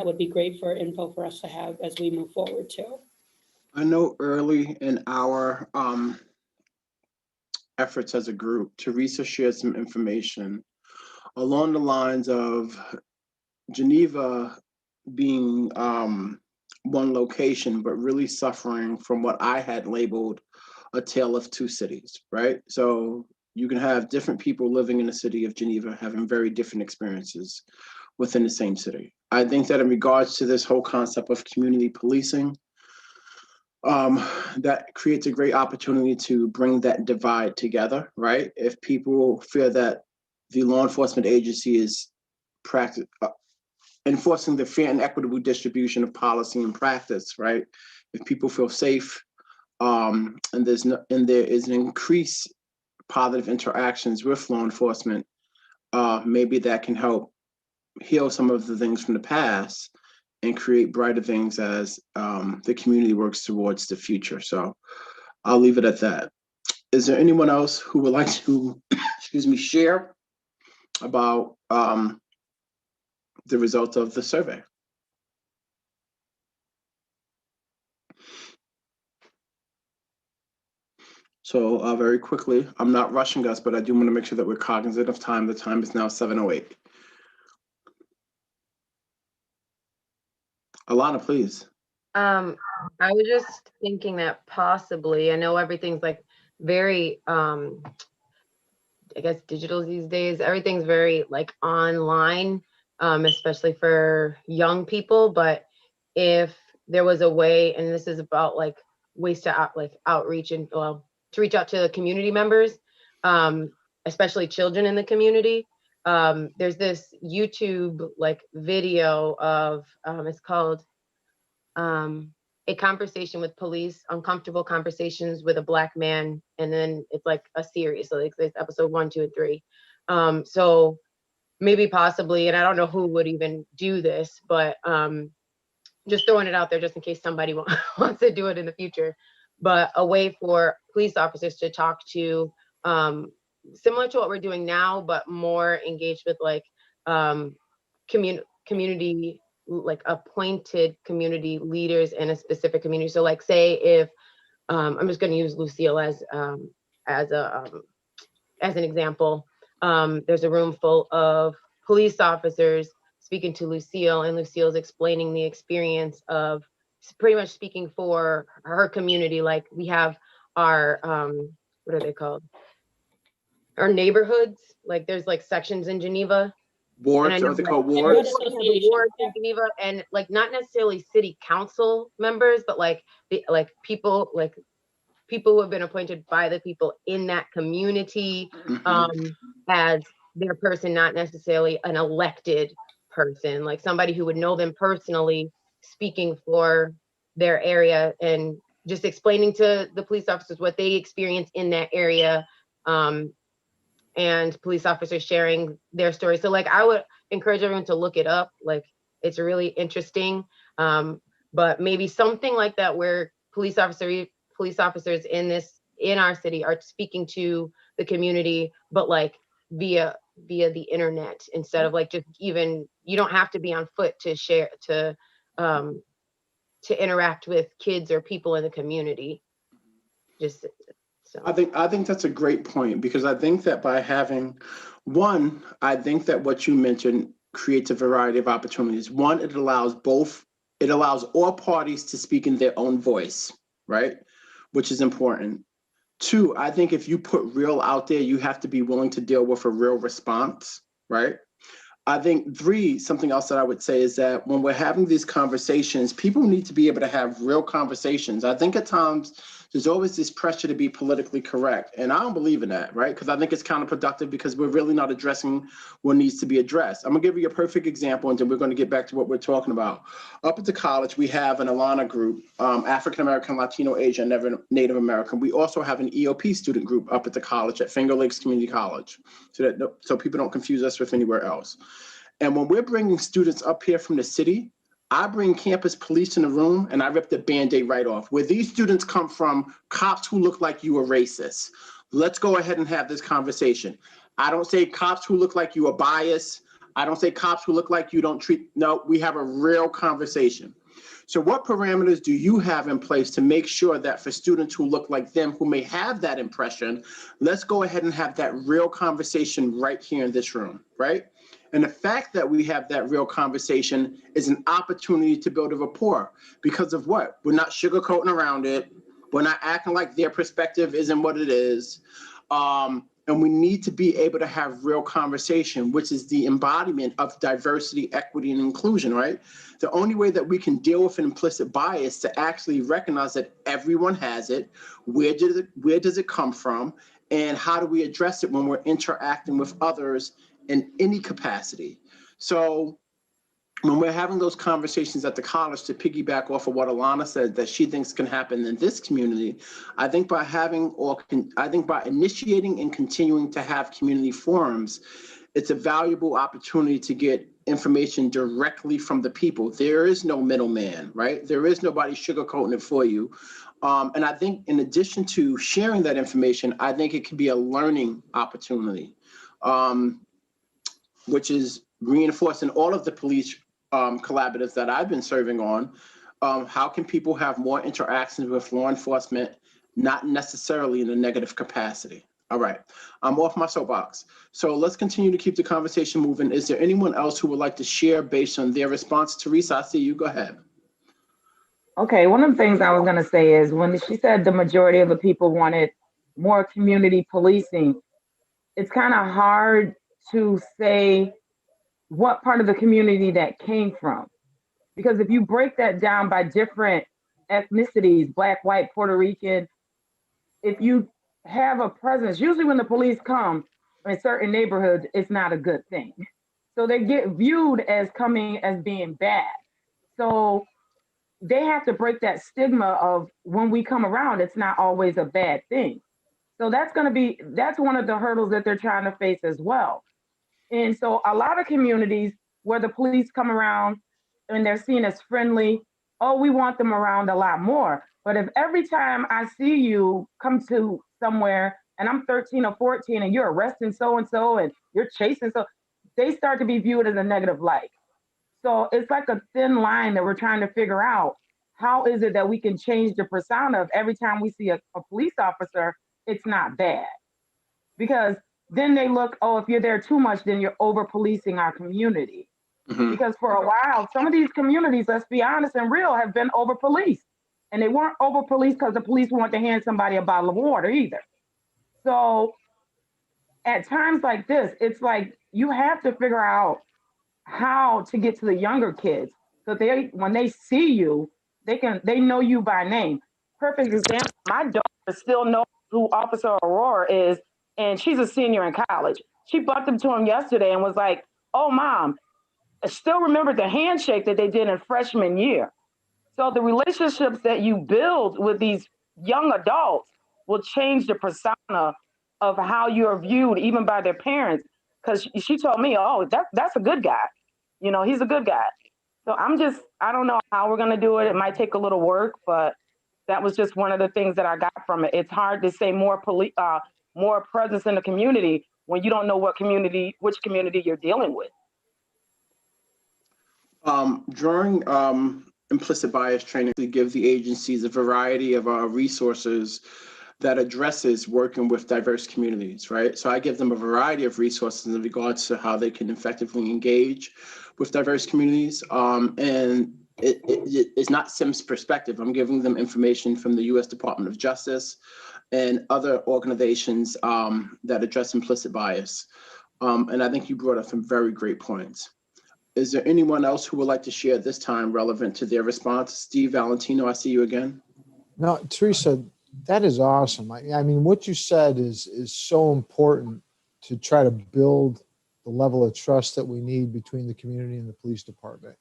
would be great for info for us to have as we move forward too. I know early in our efforts as a group, Teresa shared some information along the lines of Geneva being one location, but really suffering from what I had labeled a tale of two cities, right? So you can have different people living in the city of Geneva having very different experiences within the same city. I think that in regards to this whole concept of community policing, that creates a great opportunity to bring that divide together, right? If people feel that the law enforcement agency is enforcing the fair and equitable distribution of policy and practice, right? If people feel safe, and there is an increased positive interactions with law enforcement, maybe that can help heal some of the things from the past and create brighter things as the community works towards the future. So I'll leave it at that. Is there anyone else who would like to, share about the results of the survey? So very quickly, I'm not rushing us, but I do want to make sure that we're cognizant of time. The time is now 7:08. Alana, please. I was just thinking that possibly, I know everything's like very, I guess digital these days, everything's very like online, especially for young people. But if there was a way, and this is about like ways to outreach and to reach out to the community members, especially children in the community. There's this YouTube like video of, it's called A Conversation with Police, Uncomfortable Conversations with a Black Man. And then it's like a series. So it's episode 1, 2, and 3. So maybe possibly, and I don't know who would even do this, but just throwing it out there just in case somebody wants to do it in the future. But a way for police officers to talk to, similar to what we're doing now, but more engaged with like community, like appointed community leaders in a specific community. So like say if, I'm just going to use Lucille as an example. There's a room full of police officers speaking to Lucille, and Lucille's explaining the experience of pretty much speaking for her community. Like we have our, what are they called? Our neighborhoods. Like there's like sections in Geneva. Wards, are they called wards? Wards in Geneva, and like not necessarily city council members, but like people who have been appointed by the people in that community, as their person, not necessarily an elected person, like somebody who would know them personally, speaking for their area and just explaining to the police officers what they experience in that area, and police officers sharing their story. So like I would encourage everyone to look it up. Like it's really interesting, but maybe something like that where police officers in this in our city are speaking to the community, but like via the internet instead of like just even, you don't have to be on foot to share, to interact with kids or people in the community. Just so. I think that's a great point, because I think that by having one, I think that what you mentioned creates a variety of opportunities. One, it allows all parties to speak in their own voice, right? Which is important. Two, I think if you put real out there, you have to be willing to deal with a real response, right? I think three, something else that I would say is that when we're having these conversations, people need to be able to have real conversations. I think at times there's always this pressure to be politically correct. And I don't believe in that, right? Because I think it's counterproductive, because we're really not addressing what needs to be addressed. I'm gonna give you a perfect example, and then we're gonna get back to what we're talking about. Up at the college, we have an Alana group, African-American, Latino, Asian, Native American. We also have an EOP student group up at the college at Finger Lakes Community College, so people don't confuse us with anywhere else. And when we're bringing students up here from the city, I bring campus police in the room and I rip the Band-Aid right off. Where these students come from, cops who look like you are racist. Let's go ahead and have this conversation. I don't say cops who look like you are biased. I don't say cops who look like you don't treat, no, we have a real conversation. So what parameters do you have in place to make sure that for students who look like them, who may have that impression, let's go ahead and have that real conversation right here in this room, right? And the fact that we have that real conversation is an opportunity to build a rapport, because of what? We're not sugarcoating around it. We're not acting like their perspective isn't what it is. And we need to be able to have real conversation, which is the embodiment of diversity, equity, and inclusion, right? The only way that we can deal with an implicit bias is to actually recognize that everyone has it. Where does it come from? And how do we address it when we're interacting with others in any capacity? So when we're having those conversations at the college, to piggyback off of what Alana said that she thinks can happen in this community, I think by initiating and continuing to have community forums, it's a valuable opportunity to get information directly from the people. There is no middleman, right? There is nobody sugarcoating it for you. And I think in addition to sharing that information, I think it can be a learning opportunity, which is reinforced in all of the police collaboratives that I've been serving on. How can people have more interactions with law enforcement, not necessarily in a negative capacity? All right, I'm off my soapbox. So let's continue to keep the conversation moving. Is there anyone else who would like to share based on their response? Teresa, I see you, go ahead. Okay, one of the things I was gonna say is when she said the majority of the people wanted more community policing, it's kind of hard to say what part of the community that came from. Because if you break that down by different ethnicities, Black, white, Puerto Rican, if you have a presence, usually when the police come in certain neighborhoods, it's not a good thing. So they get viewed as coming as being bad. So they have to break that stigma of when we come around, it's not always a bad thing. So that's one of the hurdles that they're trying to face as well. And so a lot of communities where the police come around and they're seen as friendly, oh, we want them around a lot more. But if every time I see you come to somewhere and I'm 13 or 14 and you're arresting so-and-so and you're chasing, so they start to be viewed as a negative light. So it's like a thin line that we're trying to figure out. How is it that we can change the persona of every time we see a police officer, it's not bad? Because then they look, oh, if you're there too much, then you're over policing our community. Mm-hmm. Because for a while, some of these communities, let's be honest and real, have been over policed. And they weren't over policed because the police wanted to hand somebody a bottle of water either. So at times like this, it's like you have to figure out how to get to the younger kids. So when they see you, they know you by name. Perfect example, my daughter still knows who Officer Aurora is, and she's a senior in college. She bumped into him yesterday and was like, oh, Mom, I still remember the handshake that they did in freshman year. So the relationships that you build with these young adults will change the persona of how you're viewed even by their parents. Because she told me, oh, that's a good guy. You know, he's a good guy. So I don't know how we're going to do it. It might take a little work, but That was just one of the things that I got from it. It's hard to say more more presence in the community when you don't know which community you're dealing with. During implicit bias training, we give the agencies a variety of resources that addresses working with diverse communities, right? So I give them a variety of resources in regards to how they can effectively engage with diverse communities. And it's not Sim's perspective. I'm giving them information from the U.S. Department of Justice and other organizations that address implicit bias. And I think you brought up some very great points. Is there anyone else who would like to share at this time relevant to their response? Steve Valentino, I see you again. No, Teresa, that is awesome. I mean, what you said is so important to try to build the level of trust that we need between the community and the police department.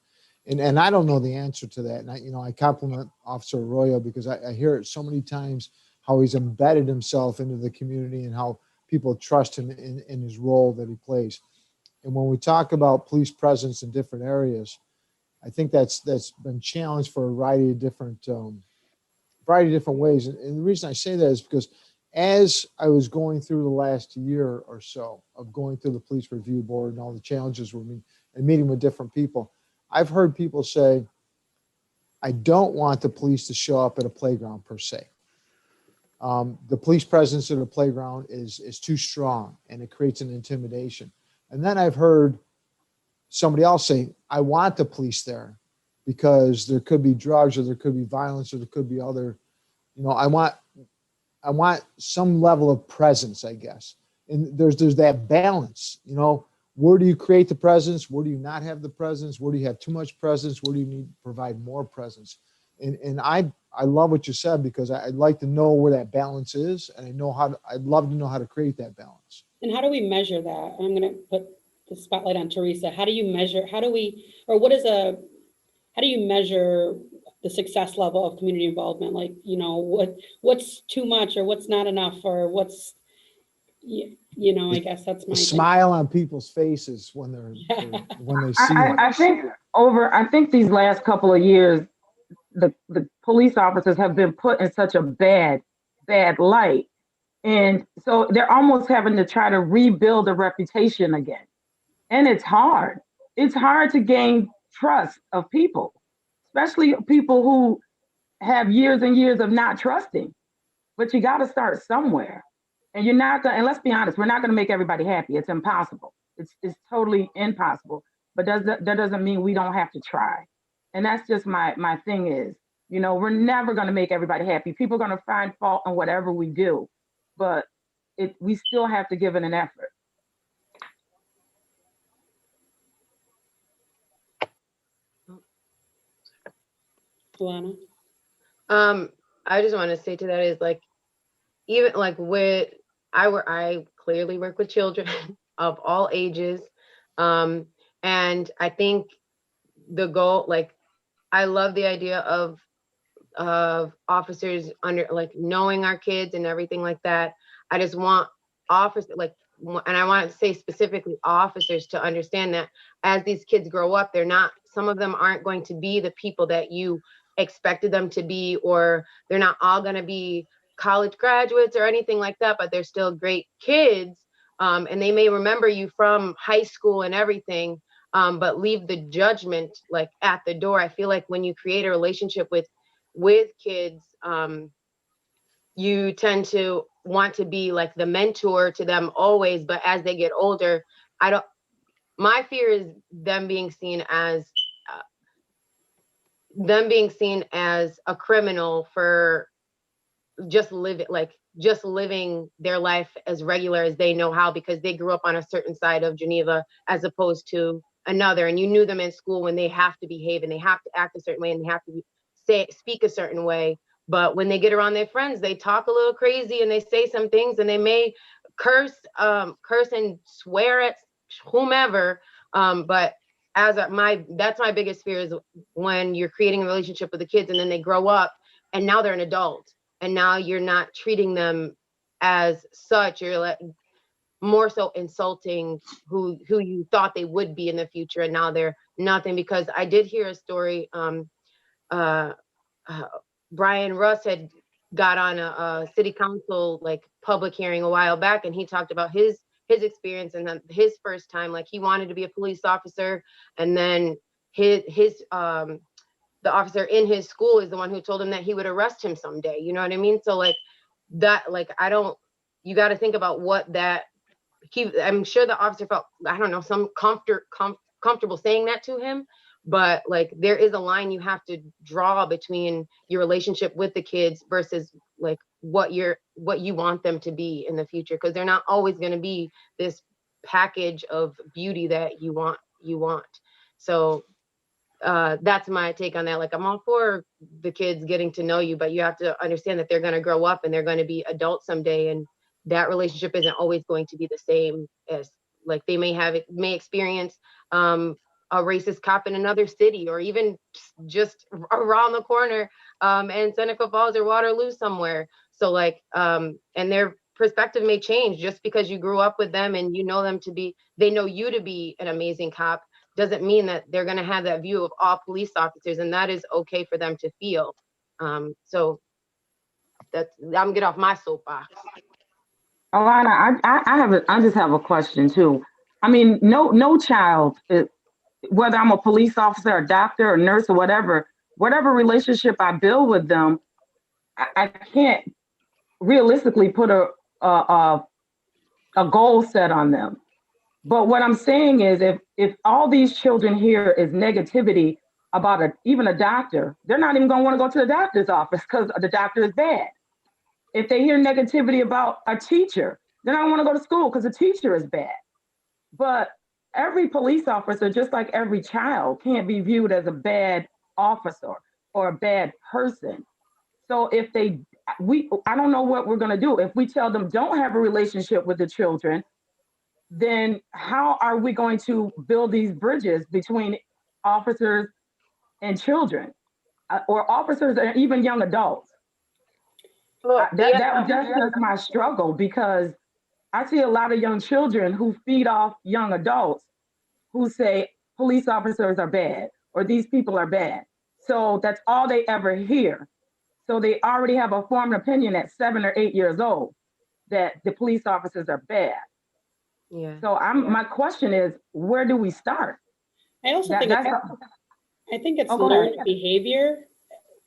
And I don't know the answer to that. And I compliment Officer Arroyo because I hear it so many times how he's embedded himself into the community and how people trust him in his role that he plays. And when we talk about police presence in different areas, I think that's been challenged for a variety of different ways. And the reason I say that is because as I was going through the last year or so of going through the police review board and all the challenges we're meeting and meeting with different people, I've heard people say, I don't want the police to show up at a playground per se. The police presence at a playground is too strong and it creates an intimidation. And then I've heard somebody else say, I want the police there because there could be drugs or there could be violence or there could be other, I want some level of presence, I guess. And there's that balance, where do you create the presence? Where do you not have the presence? Where do you have too much presence? Where do you need to provide more presence? And I love what you said because I'd like to know where that balance is. And I'd love to know how to create that balance. And how do we measure that? I'm going to put the spotlight on Teresa. How do you measure, how do you measure the success level of community involvement? Like, what's too much or what's not enough or what's, I guess that's my smile on people's faces when when they see it. I think these last couple of years, the police officers have been put in such a bad light. And so they're almost having to try to rebuild a reputation again. And it's hard. It's hard to gain trust of people, especially people who have years and years of not trusting. But you got to start somewhere. And you're not going to, and let's be honest, we're not going to make everybody happy. It's impossible. It's totally impossible. But that doesn't mean we don't have to try. And that's just my thing is, we're never going to make everybody happy. People are going to find fault in whatever we do. But we still have to give it an effort. Luana? I just want to say to that is even I clearly work with children of all ages. And I think the goal, I love the idea of officers knowing our kids and everything like that. I just want officers, and I want to say specifically officers to understand that as these kids grow up, some of them aren't going to be the people that you expected them to be, or they're not all going to be college graduates or anything like that, but they're still great kids. And they may remember you from high school and everything, but leave the judgment at the door. I feel like when you create a relationship with kids, you tend to want to be the mentor to them always, but as they get older, my fear is them being seen as a criminal for just living their life as regular as they know how, because they grew up on a certain side of Geneva as opposed to another. And you knew them in school when they have to behave and they have to act a certain way and they have to speak a certain way. But when they get around their friends, they talk a little crazy and they say some things and they may curse and swear at whomever. But that's my biggest fear is when you're creating a relationship with the kids and then they grow up and now they're an adult and now you're not treating them as such. You're more so insulting who you thought they would be in the future, and now they're nothing. Because I did hear a story Brian Russ had got on a city council like public hearing a while back, and he talked about his experience and then his first time, like he wanted to be a police officer, and then his the officer in his school is the one who told him that he would arrest him someday. You know what I mean? So like that, like I don't. You got to think about what that. I'm sure the officer felt, I don't know, some comfortable saying that to him, but like there is a line you have to draw between your relationship with the kids versus like what you want them to be in the future, because they're not always going to be this package of beauty that you want. So that's my take on that. Like I'm all for the kids getting to know you, but you have to understand that they're going to grow up and they're going to be adults someday, and that relationship isn't always going to be the same. As like they may experience a racist cop in another city, or even just around the corner in Seneca Falls or Waterloo somewhere. So like and their perspective may change just because you grew up with them and you know them to be, they know you to be an amazing cop, doesn't mean that they're going to have that view of all police officers, and that is okay for them to feel. So that's, I'm get off my soapbox. Alana, I just have a question too. I mean, no child, whether I'm a police officer, a doctor, or nurse, or whatever relationship I build with them, I can't realistically put a goal set on them. But what I'm saying is, if all these children hear is negativity about even a doctor, they're not even going to want to go to the doctor's office because the doctor is bad. If they hear negativity about a teacher, then I don't want to go to school because the teacher is bad. But every police officer, just like every child, can't be viewed as a bad officer or a bad person. So if I don't know what we're going to do. If we tell them don't have a relationship with the children, then how are we going to build these bridges between officers and children, or officers and even young adults? That's just my struggle, because I see a lot of young children who feed off young adults who say police officers are bad or these people are bad. So that's all they ever hear. So they already have a formed opinion at 7 or 8 years old that the police officers are bad. Yeah. So my question is, where do we start? I also think it's learned behavior.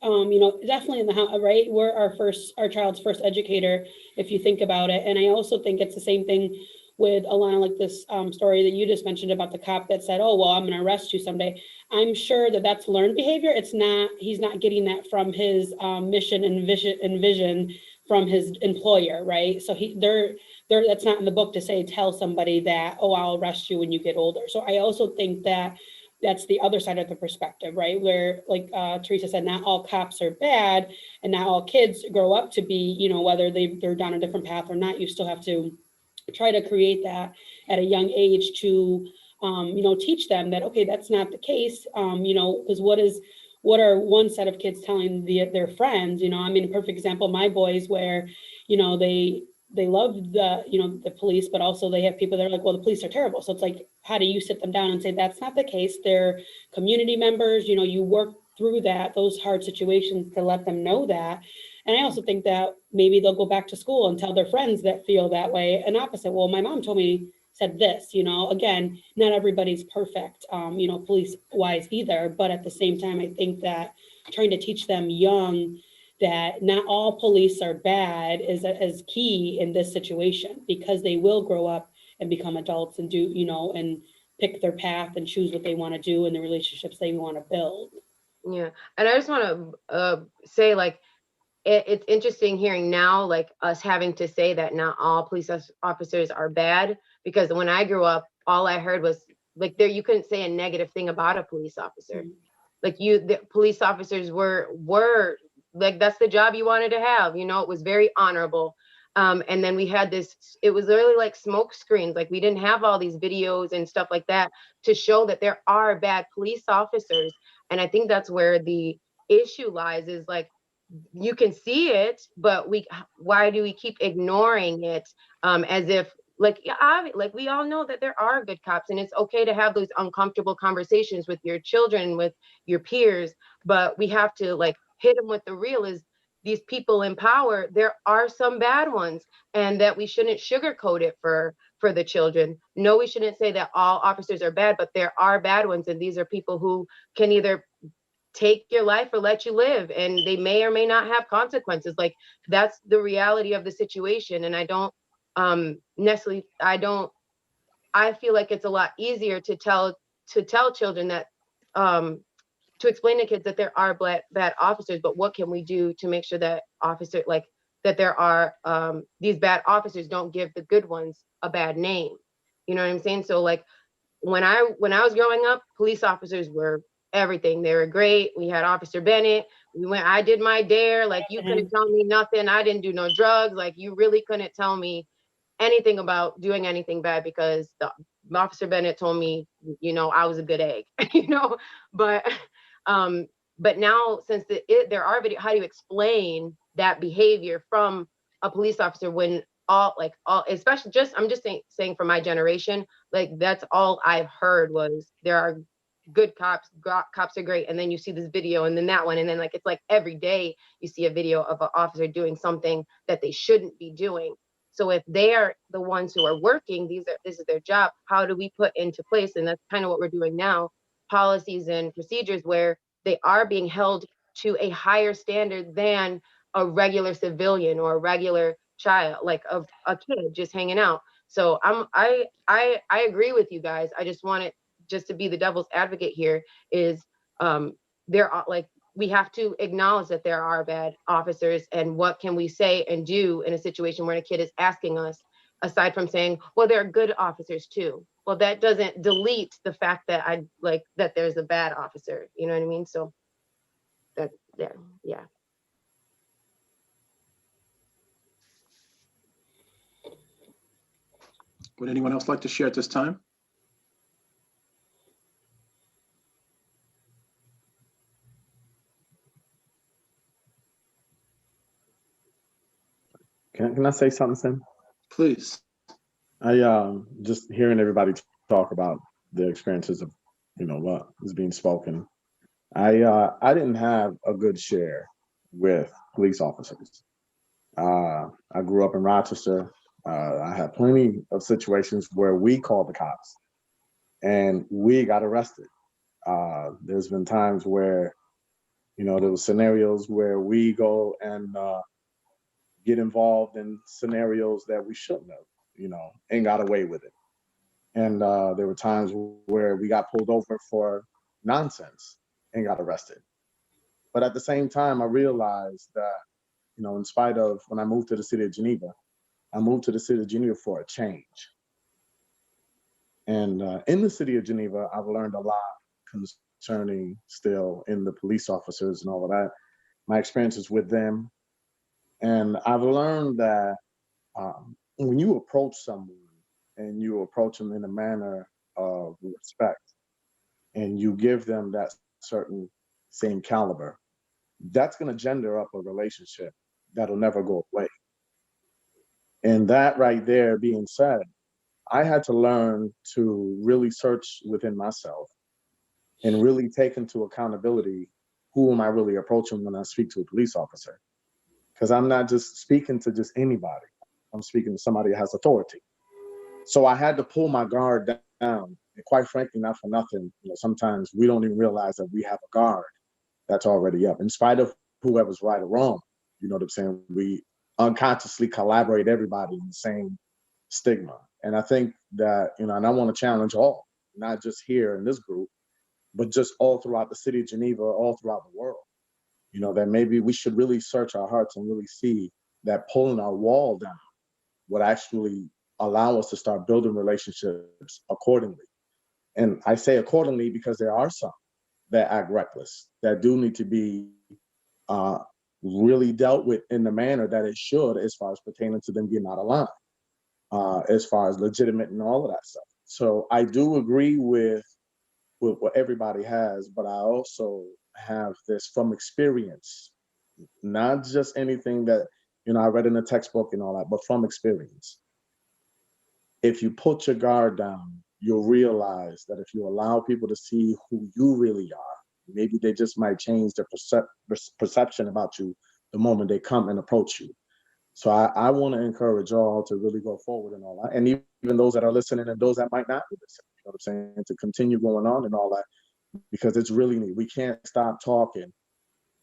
Definitely in the house, right? We're our child's first educator, if you think about it. And I also think it's the same thing with Alana, like this story that you just mentioned about the cop that said, oh, well, I'm going to arrest you someday. I'm sure that that's learned behavior. He's not getting that from his mission and vision from his employer, right? So that's not in the book to say, tell somebody that, oh, I'll arrest you when you get older. So I also think that that's the other side of the perspective, right? Where, like Teresa said, not all cops are bad, and not all kids grow up to be, whether they're down a different path or not. You still have to try to create that at a young age to, teach them that, okay, that's not the case, because what are one set of kids telling their friends? A perfect example, my boys, where, they love the police, but also they have people that are like, well, the police are terrible. So it's like, how do you sit them down and say, that's not the case? They're community members, you work through those hard situations to let them know that. And I also think that maybe they'll go back to school and tell their friends that feel that way an opposite. Well, my mom said this, again, not everybody's perfect, police wise either. But at the same time, I think that trying to teach them young that not all police are bad is key in this situation, because they will grow up and become adults and do, and pick their path and choose what they want to do and the relationships they want to build. Yeah. And I just want to say, like, it's interesting hearing now, like, us having to say that not all police officers are bad, because when I grew up, all I heard was like, you couldn't say a negative thing about a police officer. Mm-hmm. Like the police officers were like, that's the job you wanted to have, it was very honorable. And then we had it was literally like smoke screens. Like, we didn't have all these videos and stuff like that to show that there are bad police officers. And I think that's where the issue lies, is like, you can see it, but why do we keep ignoring it? As if like we all know that there are good cops, and it's okay to have those uncomfortable conversations with your children, with your peers, but we have to like hit them with the real is these people in power, there are some bad ones, and that we shouldn't sugarcoat it for the children. No, we shouldn't say that all officers are bad, but there are bad ones, and these are people who can either take your life or let you live, and they may or may not have consequences. Like, that's the reality of the situation. And I don't necessarily, I feel like it's a lot easier to tell children that, to explain to kids that there are bad officers, but what can we do to make sure that that there are, these bad officers don't give the good ones a bad name. You know what I'm saying? So like, when I was growing up, police officers were everything. They were great. We had Officer Bennett. I did my dare. Like, you couldn't tell me nothing. I didn't do no drugs. Like, you really couldn't tell me anything about doing anything bad, because the Officer Bennett told me, I was a good egg, but now, since there are video, how do you explain that behavior from a police officer when especially I'm just saying for my generation, like, that's all I've heard was there are good cops, cops are great, and then you see this video, and then that one, and then, like, it's like every day you see a video of an officer doing something that they shouldn't be doing. So if they're the ones who are working, this is their job, how do we put into place, and that's kind of what we're doing now, policies and procedures where they are being held to a higher standard than a regular civilian or a regular child, like a kid just hanging out. So I agree with you guys. I just want it just to be the devil's advocate here is, there are, like, we have to acknowledge that there are bad officers, and what can we say and do in a situation where a kid is asking us, aside from saying, well, there are good officers too. Well, that doesn't delete the fact that that there's a bad officer. You know what I mean? So that, yeah. Would anyone else like to share at this time? Can I say something, Sim? Please. I just hearing everybody talk about their experiences of, what is being spoken. I didn't have a good share with police officers. I grew up in Rochester. I had plenty of situations where we called the cops and we got arrested. There's been times where, there was scenarios where we go and get involved in scenarios that we shouldn't have, and got away with it. And there were times where we got pulled over for nonsense and got arrested. But at the same time, I realized that, in spite of when I moved to the city of Geneva, I moved to the city of Geneva for a change. And in the city of Geneva, I've learned a lot concerning still in the police officers and all of that, my experiences with them. And I've learned that when you approach someone and you approach them in a manner of respect and you give them that certain same caliber, that's going to gender up a relationship that'll never go away. And that right there being said, I had to learn to really search within myself and really take into accountability, who am I really approaching when I speak to a police officer? Because I'm not just speaking to just anybody. I'm speaking to somebody that has authority. So I had to pull my guard down. And quite frankly, not for nothing, sometimes we don't even realize that we have a guard that's already up. In spite of whoever's right or wrong, you know what I'm saying? We unconsciously collaborate everybody in the same stigma. And I think that, and I want to challenge all, not just here in this group, but just all throughout the city of Geneva, all throughout the world, that maybe we should really search our hearts and really see that pulling our wall down would actually allow us to start building relationships accordingly. And I say accordingly because there are some that act reckless, that do need to be really dealt with in the manner that it should, as far as pertaining to them getting out of line, as far as legitimate and all of that stuff. So I do agree with what everybody has, but I also have this from experience, not just anything that, I read in a textbook and all that, but from experience. If you put your guard down, you'll realize that if you allow people to see who you really are, Maybe they just might change their perception about you the moment they come and approach you. So I want to encourage y'all to really go forward and all that. And even those that are listening and those that might not be listening, you know what I'm saying, to continue going on and all that, because it's really neat. We can't stop talking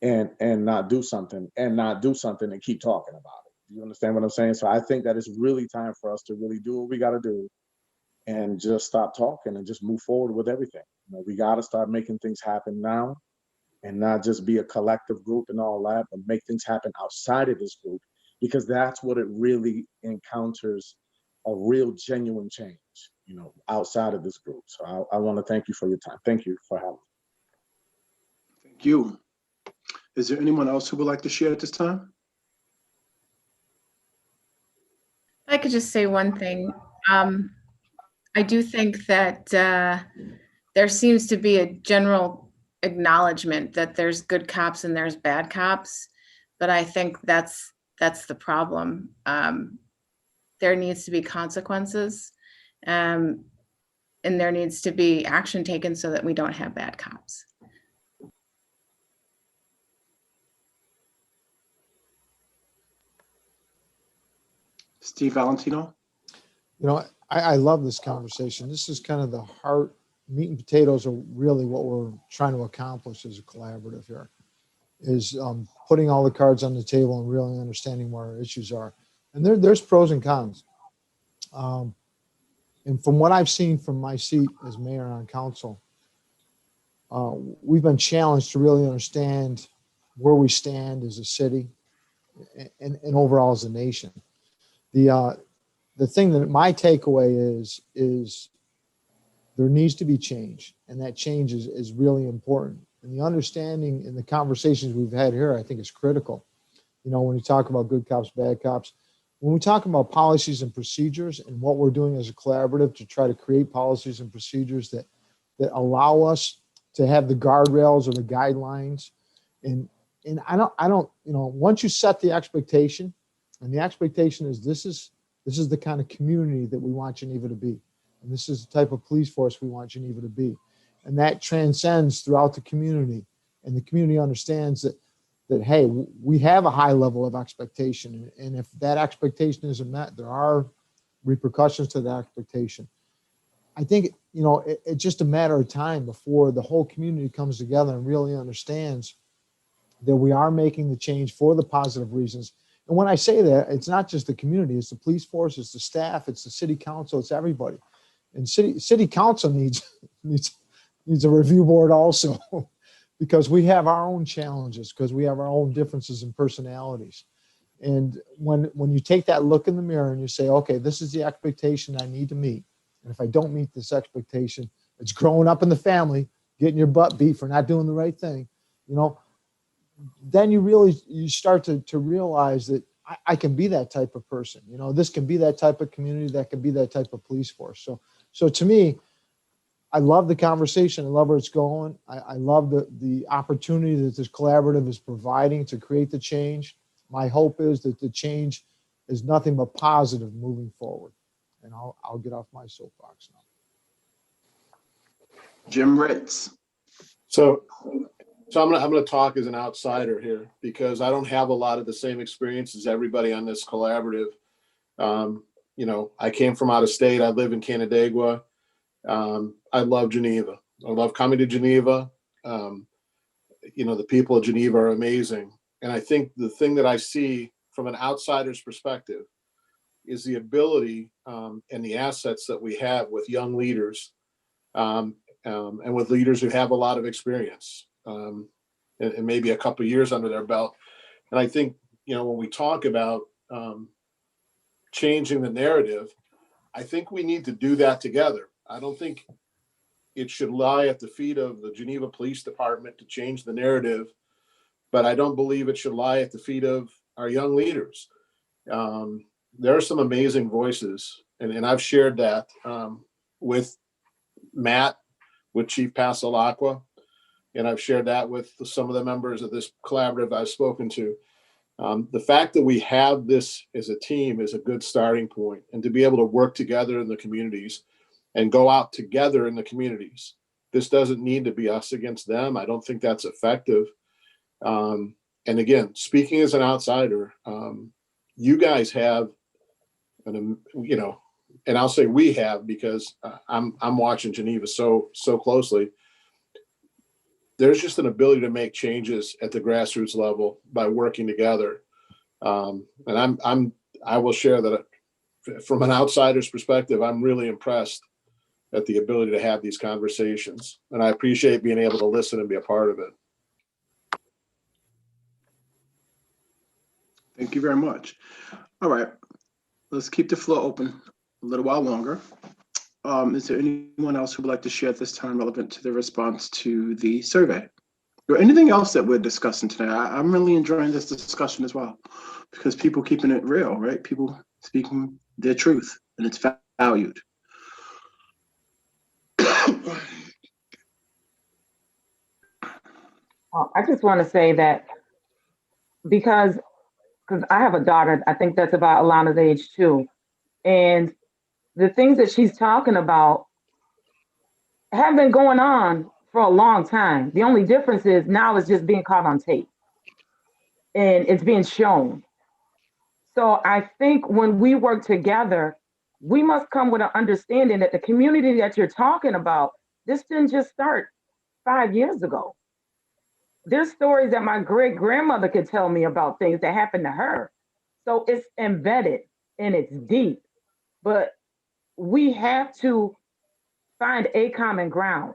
and not do something and keep talking about it. You understand what I'm saying? So I think that it's really time for us to really do what we got to do and just stop talking and just move forward with everything. You know, we got to start making things happen now and not just be a collective group and all that, but make things happen outside of this group, because that's what it really encounters a real genuine change, you know, outside of this group. So I want to thank you for your time. Thank you for having me. Thank you. Is there anyone else who would like to share at this time? I could just say one thing. I do think that there seems to be a general acknowledgement that there's good cops and there's bad cops, but I think that's the problem. There needs to be consequences, and there needs to be action taken so that we don't have bad cops. Steve Valentino? You know, I love this conversation. This is kind of the heart, meat and potatoes are really what we're trying to accomplish as a collaborative here, is putting all the cards on the table and really understanding what our issues are. And there's pros and cons. And from what I've seen from my seat as mayor on council, we've been challenged to really understand where we stand as a city and overall as a nation. The thing that my takeaway is there needs to be change, and that change is really important. And the understanding and the conversations we've had here, I think, is critical. You know, when you talk about good cops, bad cops, when we talk about policies and procedures and what we're doing as a collaborative to try to create policies and procedures that allow us to have the guardrails or the guidelines, and I don't, you know, once you set the expectation, and the expectation is this is the kind of community that we want Geneva to be, and this is the type of police force we want Geneva to be, and that transcends throughout the community, and the community understands that hey, we have a high level of expectation, and if that expectation isn't met, there are repercussions to that expectation. I think, you know, it's just a matter of time before the whole community comes together and really understands that we are making the change for the positive reasons. And when I say that, it's not just the community, it's the police force, it's the staff, it's the city council, it's everybody. And city council needs a review board also, because we have our own challenges, because we have our own differences in personalities. And when you take that look in the mirror and you say, okay, this is the expectation I need to meet, and if I don't meet this expectation, it's growing up in the family, getting your butt beat for not doing the right thing, you know, then you start to realize that I can be that type of person. You know, this can be that type of community, that can be that type of police force. So to me, I love the conversation. I love where it's going. I love the opportunity that this collaborative is providing to create the change. My hope is that the change is nothing but positive moving forward. And I'll get off my soapbox now. Jim Ritz. So I'm gonna talk as an outsider here, because I don't have a lot of the same experience as everybody on this collaborative. You know, I came from out of state. I live in Canandaigua. I love Geneva. I love coming to Geneva. You know, the people of Geneva are amazing. And I think the thing that I see from an outsider's perspective is the ability and the assets that we have with young leaders and with leaders who have a lot of experience and maybe a couple of years under their belt. And I think, you know, when we talk about changing the narrative, I think we need to do that together. I don't think it should lie at the feet of the Geneva Police Department to change the narrative, but I don't believe it should lie at the feet of our young leaders. There are some amazing voices, and I've shared that with Matt, with Chief Pasalacqua, and I've shared that with some of the members of this collaborative I've spoken to. The fact that we have this as a team is a good starting point, and to be able to work together in the communities and go out together in the communities This doesn't need to be us against them. I don't think that's effective. And again, speaking as an outsider, you guys have you know, and I'll say we have, because I'm watching Geneva so closely. There's just an ability to make changes at the grassroots level by working together. And I will share that from an outsider's perspective, I'm really impressed at the ability to have these conversations. And I appreciate being able to listen and be a part of it. Thank you very much. All right, let's keep the floor open a little while longer. Is there anyone else who would like to share at this time relevant to the response to the survey? Or anything else that we're discussing today? I'm really enjoying this discussion as well, because people keeping it real, right? People speaking their truth, and it's valued. I just want to say that because I have a daughter, I think that's about Alana's age too. And the things that she's talking about have been going on for a long time. The only difference is now it's just being caught on tape and it's being shown. So I think when we work together, we must come with an understanding that the community that you're talking about, this didn't just start 5 years ago. There's stories that my great grandmother could tell me about things that happened to her. So it's embedded and it's deep, but we have to find a common ground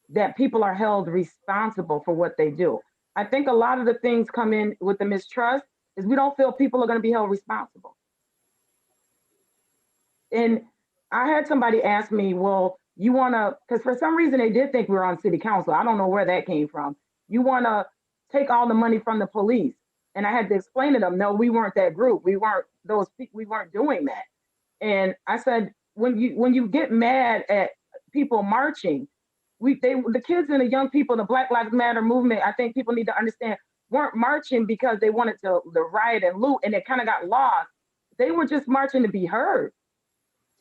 that people are held responsible for what they do. I think a lot of the things come in with the mistrust is we don't feel people are going to be held responsible. And I had somebody ask me, well, you want to, because for some reason they did think we were on city council. I don't know where that came from. You want to take all the money from the police. And I had to explain to them, no, we weren't that group. We weren't those people. We weren't doing that. And I said, when you get mad at people marching, the kids and the young people, the Black Lives Matter movement, I think people need to understand, weren't marching because they wanted to riot and loot, and it kind of got lost. They were just marching to be heard,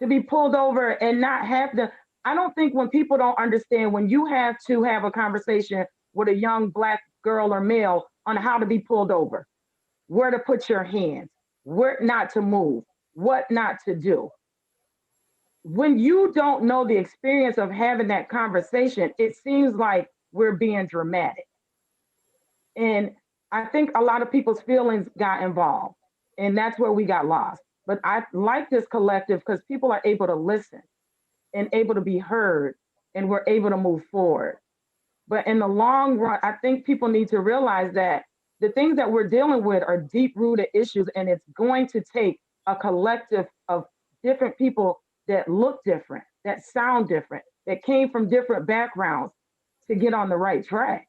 to be pulled over and not have to. I don't think when people don't understand, when you have to have a conversation with a young Black girl or male on how to be pulled over, where to put your hands, where not to move, what not to do. When you don't know the experience of having that conversation, it seems like we're being dramatic. And I think a lot of people's feelings got involved, and that's where we got lost. But I like this collective because people are able to listen and able to be heard, and we're able to move forward. But in the long run, I think people need to realize that the things that we're dealing with are deep-rooted issues, and it's going to take a collective of different people that look different, that sound different, that came from different backgrounds to get on the right track.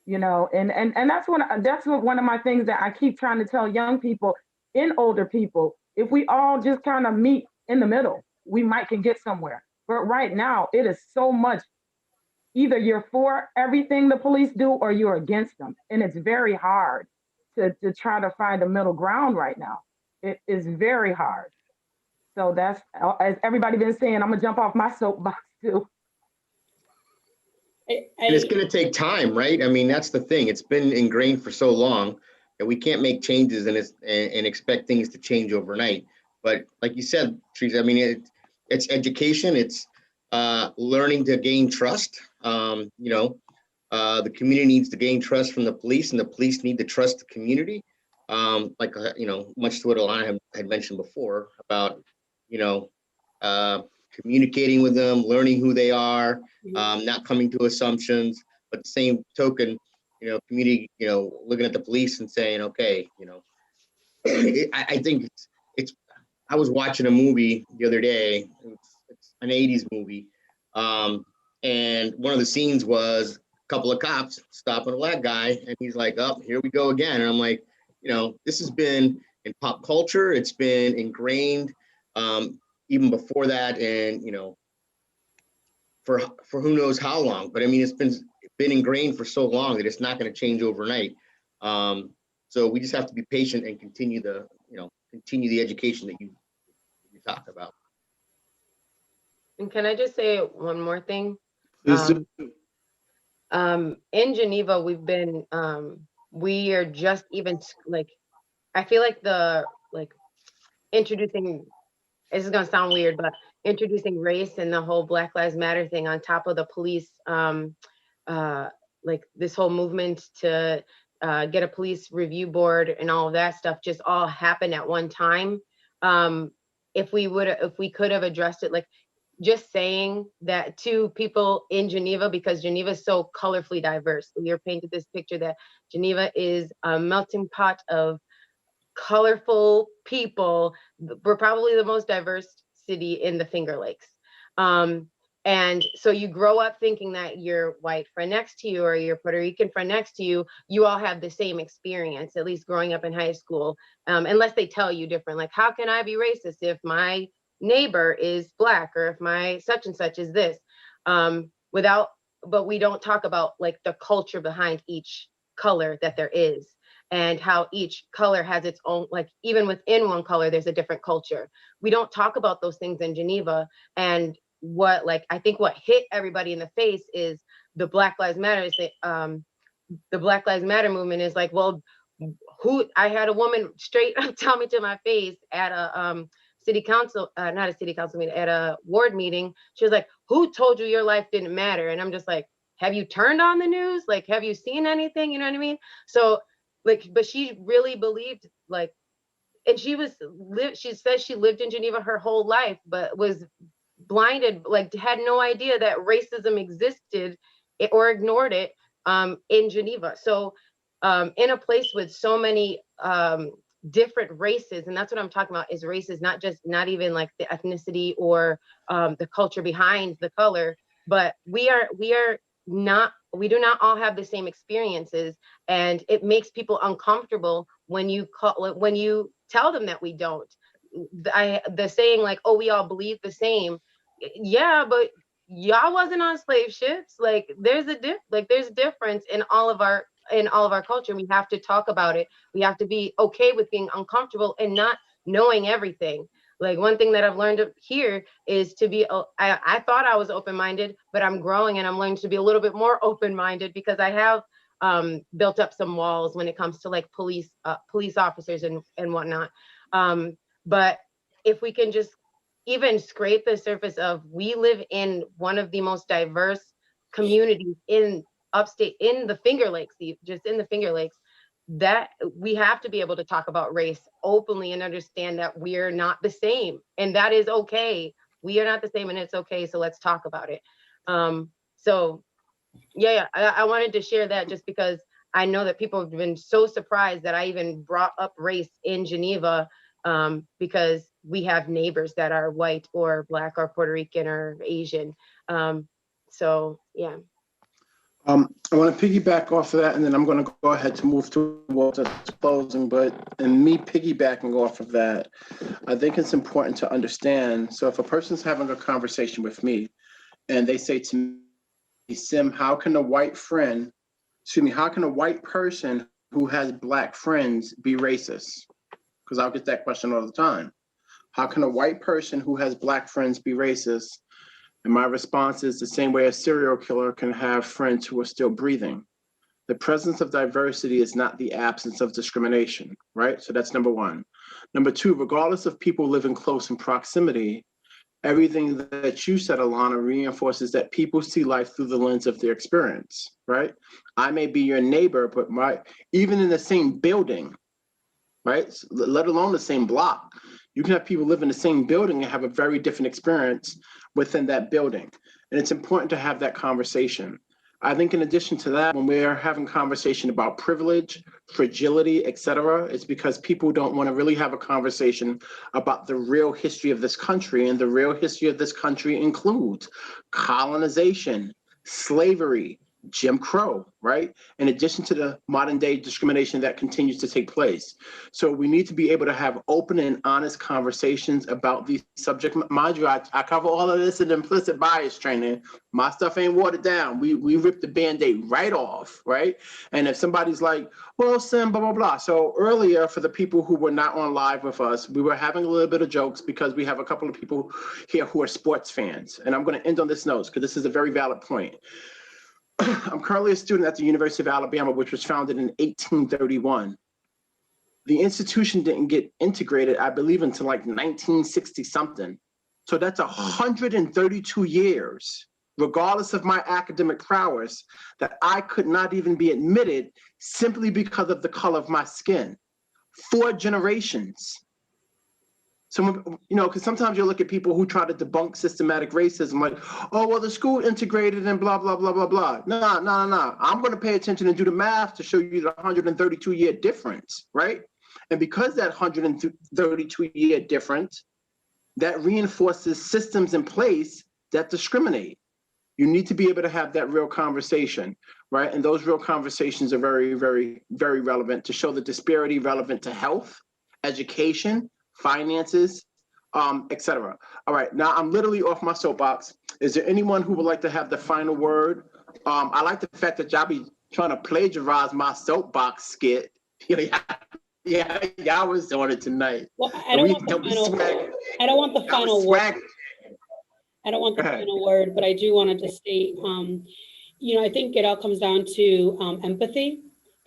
You know, and that's one of my things that I keep trying to tell young people and older people. If we all just kind of meet in the middle, we might can get somewhere. But right now, it is so much. Either you're for everything the police do or you're against them. And it's very hard to try to find a middle ground right now. It is very hard. So that's, as everybody been saying, I'm gonna jump off my soapbox too. And it's going to take time, right? I mean, that's the thing. It's been ingrained for so long that we can't make changes and expect things to change overnight. But like you said, Teresa, I mean, it's education. It's learning to gain trust. The community needs to gain trust from the police, and the police need to trust the community. Much to what Alana had mentioned before about, communicating with them, learning who they are, not coming to assumptions. But the same token, community, looking at the police and saying, okay, I think it's. I was watching a movie the other day. It's an '80s movie, and one of the scenes was a couple of cops stopping a black guy, and he's like, "Oh, here we go again." And I'm like, this has been in pop culture. It's been ingrained. Even before that, and for who knows how long. But I mean, it's been ingrained for so long that it's not going to change overnight. So we just have to be patient and continue the education that you talk about. And can I just say one more thing? Please do. In Geneva, we are just even like, I feel like introducing, this is gonna sound weird, but introducing race and the whole Black Lives Matter thing on top of the police, like this whole movement to get a police review board and all of that stuff just all happened at one time. If we could have addressed it, like just saying that to people in Geneva, because Geneva is so colorfully diverse. We are painted this picture that Geneva is a melting pot of colorful people. We're probably the most diverse city in the Finger Lakes. And so you grow up thinking that your white friend next to you or your Puerto Rican friend next to you, you all have the same experience, at least growing up in high school, unless they tell you different. Like, how can I be racist if my neighbor is Black, or if my such and such is this? But we don't talk about like the culture behind each color that there is, and how each color has its own, like even within one color, there's a different culture. We don't talk about those things in Geneva. And I think what hit everybody in the face is the Black Lives Matter, the Black Lives Matter movement is like, well, I had a woman straight up tell me to my face at a city council, not a city council meeting, at a ward meeting. She was like, who told you your life didn't matter? And I'm just like, have you turned on the news? Like, have you seen anything? You know what I mean? So like, but she really believed, like, and she says she lived in Geneva her whole life, but was blinded, like had no idea that racism existed or ignored it in Geneva. So in a place with so many different races, and that's what I'm talking about, is races, not even like the ethnicity or the culture behind the color, but we do not all have the same experiences, and it makes people uncomfortable when you tell them that we don't. The saying like, oh, we all believe the same. Yeah, but y'all wasn't on slave ships. Like there's a difference in all of our culture. We have to talk about it. We have to be okay with being uncomfortable and not knowing everything. Like one thing that I've learned here is to be, I thought I was open-minded, but I'm growing and I'm learning to be a little bit more open-minded, because I have built up some walls when it comes to like police officers and whatnot. But if we can just even scrape the surface of, we live in one of the most diverse communities in upstate, in the Finger Lakes, just in the Finger Lakes, that we have to be able to talk about race openly and understand that we're not the same, and that is okay. We are not the same and it's okay, so let's talk about it. So yeah, I wanted to share that just because I know that people have been so surprised that I even brought up race in Geneva, because we have neighbors that are white or Black or Puerto Rican or Asian. So yeah. I want to piggyback off of that, and then I'm going to go ahead to move towards closing. But in me piggybacking off of that, I think it's important to understand. So if a person's having a conversation with me and they say to me, Sim, how can a white person who has Black friends be racist? Because I'll get that question all the time. How can a white person who has Black friends be racist? And my response is the same way a serial killer can have friends who are still breathing. The presence of diversity is not the absence of discrimination, right? So that's number one. Number two, regardless of people living close in proximity, everything that you said, Alana, reinforces that people see life through the lens of their experience, right? I may be your neighbor, but even in the same building, right? Let alone the same block. You can have people live in the same building and have a very different experience within that building. And it's important to have that conversation. I think in addition to that, when we're having conversation about privilege, fragility, et cetera, it's because people don't want to really have a conversation about the real history of this country. And the real history of this country includes colonization, slavery, Jim Crow, right? In addition to the modern day discrimination that continues to take place. So we need to be able to have open and honest conversations about these subjects. Mind you, I cover all of this in implicit bias training. My stuff ain't watered down. We ripped the Band-Aid right off, right? And if somebody's like, well, Sim, blah, blah, blah. So earlier, for the people who were not on live with us, we were having a little bit of jokes because we have a couple of people here who are sports fans. And I'm going to end on this note because this is a very valid point. I'm currently a student at the University of Alabama, which was founded in 1831. The institution didn't get integrated, I believe, until like 1960 something. So that's 132 years, regardless of my academic prowess, that I could not even be admitted simply because of the color of my skin. 4 generations. So, you know, because sometimes you look at people who try to debunk systematic racism, like, oh, well, the school integrated and blah, blah, blah, blah, blah. No. I'm going to pay attention and do the math to show you the 132-year difference, right? And because that 132-year difference, that reinforces systems in place that discriminate. You need to be able to have that real conversation, right? And those real conversations are very, very, very relevant to show the disparity relevant to health, education, finances, etc. All right, now I'm literally off my soapbox. Is there anyone who would like to have the final word? I like the fact that y'all be trying to plagiarize my soapbox skit. Yeah, y'all was doing it tonight. Well, I don't want the final word. I don't want the final word, but I do want to just state, you know, I think it all comes down to empathy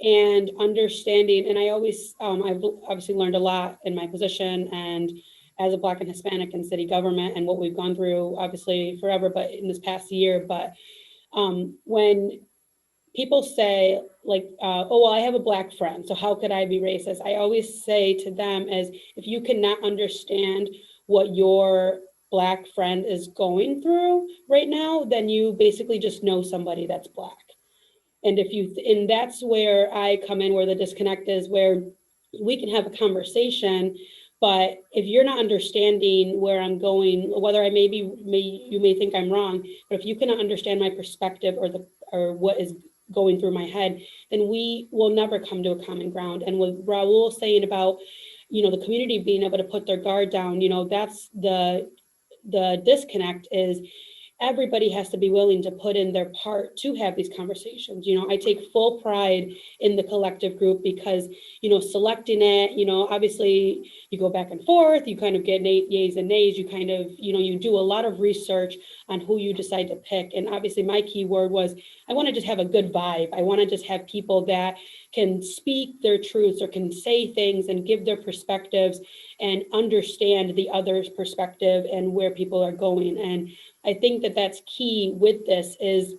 and understanding. And I always, I've obviously learned a lot in my position and as a Black and Hispanic in city government and what we've gone through, obviously forever, but in this past year. But when people say like, oh, well, I have a Black friend, so how could I be racist? I always say to them is, if you cannot understand what your Black friend is going through right now, then you basically just know somebody that's Black. And and that's where I come in, where the disconnect is, where we can have a conversation, but if you're not understanding where I'm going, whether you may think I'm wrong, but if you cannot understand my perspective or what is going through my head, then we will never come to a common ground. And what Raul was saying about, you know, the community being able to put their guard down, you know, that's the disconnect is everybody has to be willing to put in their part to have these conversations. You know, I take full pride in the collective group because, you know, selecting it, you know, obviously you go back and forth, you kind of get yays and nays, you kind of, you know, you do a lot of research on who you decide to pick. And obviously my key word was, I want to just have a good vibe. I want to just have people that can speak their truths or can say things and give their perspectives and understand the other's perspective and where people are going. And I think that that's key with this is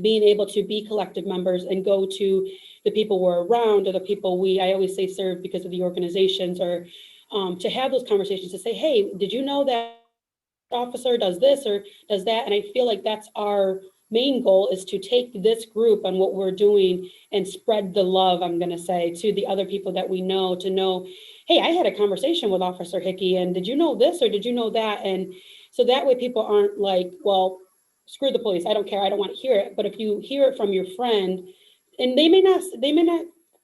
being able to be collective members and go to the people we're around or the people I always say serve because of the organizations, or to have those conversations to say, hey, did you know that officer does this or does that? And I feel like that's our main goal, is to take this group on what we're doing and spread the love, I'm going to say, to the other people that we know, to know, hey, I had a conversation with Officer Hickey, and did you know this or did you know that? And so that way people aren't like, well, screw the police, I don't care, I don't want to hear it. But if you hear it from your friend, and they may not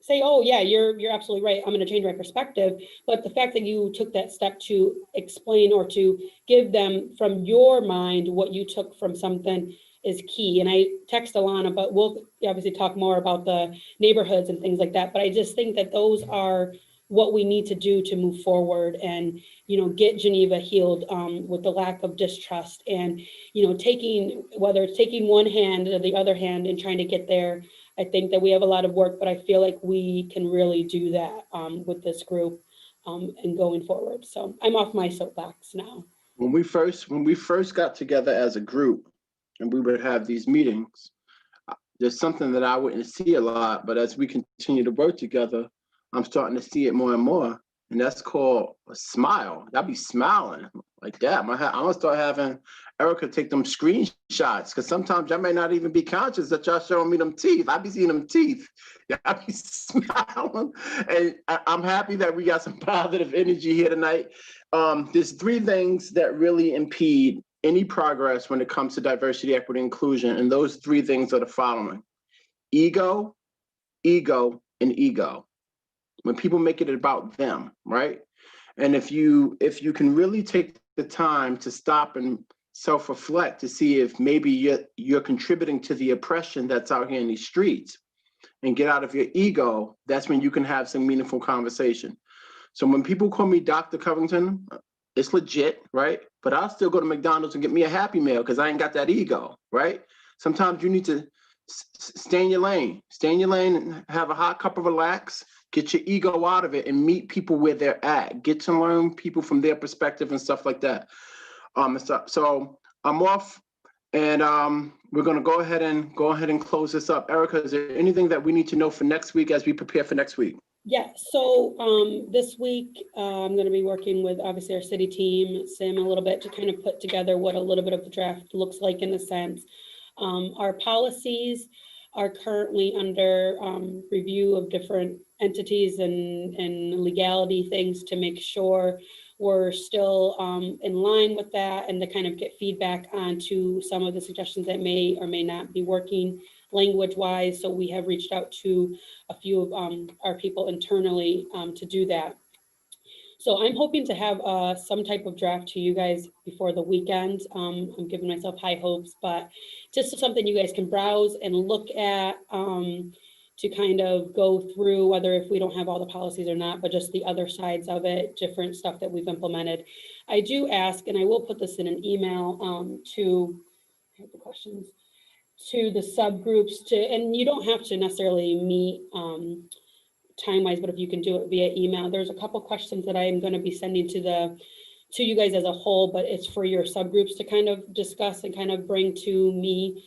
say, oh yeah, you're absolutely right, I'm going to change my perspective. But the fact that you took that step to explain or to give them from your mind what you took from something is key. And I text Alana, but we'll obviously talk more about the neighborhoods and things like that. But I just think that those are what we need to do to move forward and, you know, get Geneva healed with the lack of distrust and, you know, whether it's taking one hand or the other hand and trying to get there. I think that we have a lot of work, but I feel like we can really do that with this group and going forward. So I'm off my soapbox now. When we first got together as a group and we would have these meetings, there's something that I wouldn't see a lot, but as we continue to work together, I'm starting to see it more and more. And that's called a smile. Y'all be smiling like that. I'm gonna start having Erica take them screenshots, because sometimes y'all may not even be conscious that y'all showing me them teeth. I be seeing them teeth. Y'all be smiling. And I'm happy that we got some positive energy here tonight. There's 3 things that really impede any progress when it comes to diversity, equity, inclusion. And those 3 things are the following. ego, ego, and ego. When people make it about them, right? And if you can really take the time to stop and self-reflect to see if maybe you're contributing to the oppression that's out here in these streets and get out of your ego, that's when you can have some meaningful conversation. So when people call me Dr. Covington, it's legit, right? But I'll still go to McDonald's and get me a Happy Meal because I ain't got that ego, right? Sometimes you need to stay in your lane. Stay in your lane and have a hot cup of relax, get your ego out of it and meet people where they're at. Get to learn people from their perspective and stuff like that. So I'm off, and we're gonna go ahead and close this up. Erica, is there anything that we need to know for next week as we prepare for next week? Yeah, so this week I'm going to be working with obviously our city team, Sim, a little bit to kind of put together what a little bit of the draft looks like in a sense. Our policies are currently under review of different entities and legality things to make sure we're still in line with that and to kind of get feedback onto some of the suggestions that may or may not be working language-wise. So we have reached out to a few of our people internally to do that. So I'm hoping to have some type of draft to you guys before the weekend. I'm giving myself high hopes, but just something you guys can browse and look at to kind of go through, whether if we don't have all the policies or not, but just the other sides of it, different stuff that we've implemented. I do ask, and I will put this in an email to I have the questions, to the subgroups, and you don't have to necessarily meet time-wise, but if you can do it via email, there's a couple questions that I am going to be sending to you guys as a whole, but it's for your subgroups to kind of discuss and kind of bring to me.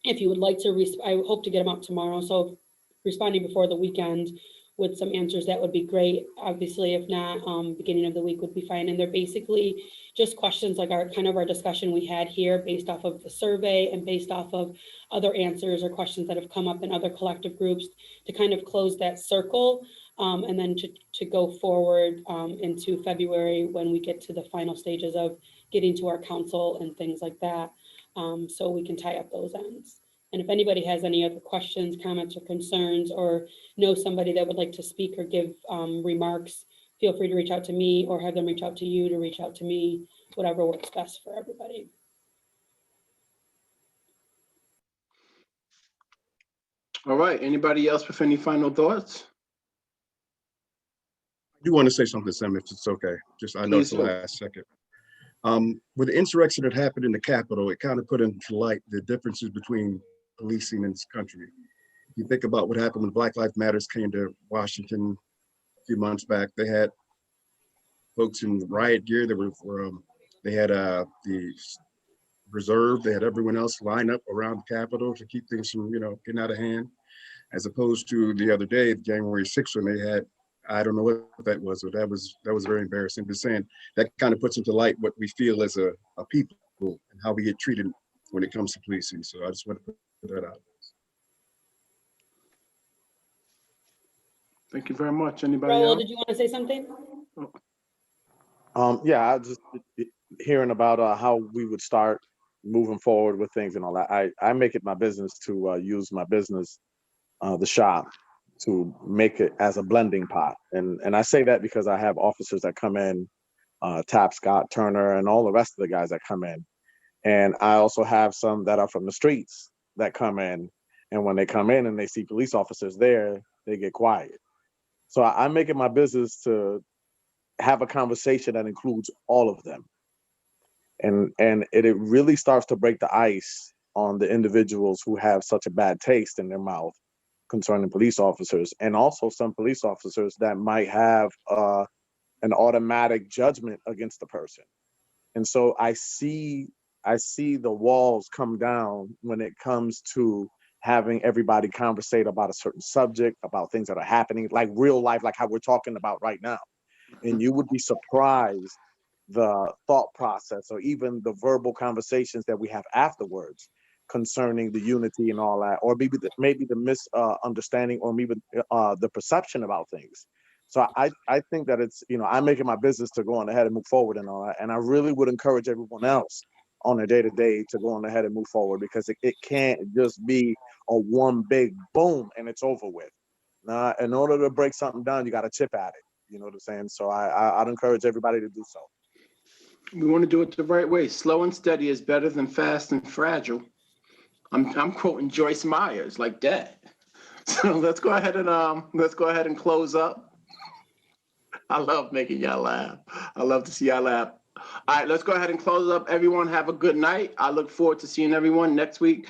If you would like to, I hope to get them out tomorrow. So responding before the weekend with some answers, that would be great. Obviously, if not, beginning of the week would be fine. And they're basically just questions like our discussion we had here based off of the survey and based off of other answers or questions that have come up in other collective groups to kind of close that circle and then to go forward into February when we get to the final stages of getting to our council and things like that. So we can tie up those ends. And if anybody has any other questions, comments, or concerns, or know somebody that would like to speak or give remarks, feel free to reach out to me or have them reach out to you to reach out to me, whatever works best for everybody. All right, anybody else with any final thoughts? I do want to say something, Sam, if it's okay. Just, I know it's the last second. With the insurrection that happened in the Capitol, it kind of put into light the differences between policing in this country. If you think about what happened when Black Lives Matters came to Washington a few months back, they had folks in riot gear that they had the reserve, they had everyone else line up around the Capitol to keep things from, getting out of hand, as opposed to the other day, January 6th, when they had, I don't know what that was, but that was very embarrassing. Just saying that kind of puts into light what we feel as a people and how we get treated when it comes to policing. So I just want to put that out. Thank you very much. Anybody Raul, else? did you want to say something? Yeah, I just hearing about how we would start moving forward with things and all that. I make it my business to use my business, the shop, to make it as a blending pot. And I say that because I have officers that come in, Tap, Scott, Turner, and all the rest of the guys that come in. And I also have some that are from the streets that come in. And when they come in and they see police officers there, they get quiet. So I make it my business to have a conversation that includes all of them. And it really starts to break the ice on the individuals who have such a bad taste in their mouth concerning police officers, and also some police officers that might have an automatic judgment against the person. And so I see the walls come down when it comes to having everybody conversate about a certain subject, about things that are happening, like real life, like how we're talking about right now. And you would be surprised the thought process or even the verbal conversations that we have afterwards concerning the unity and all that, or maybe the misunderstanding or maybe the perception about things. So I think that it's, I make it my business to go on ahead and move forward and all that. And I really would encourage everyone else on a day-to-day to go on ahead and move forward, because it can't just be, a one big boom and it's over with. Now, in order to break something down, you got to chip at it. You know what I'm saying? So I'd encourage everybody to do so. We want to do it the right way. Slow and steady is better than fast and fragile. I'm quoting Joyce Myers like that. So let's go ahead and close up. I love making y'all laugh. I love to see y'all laugh. All right, let's go ahead and close up. Everyone have a good night. I look forward to seeing everyone next week.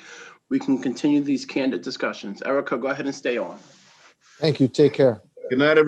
We can continue these candid discussions. Erica, go ahead and stay on. Thank you. Take care. Good night, everyone.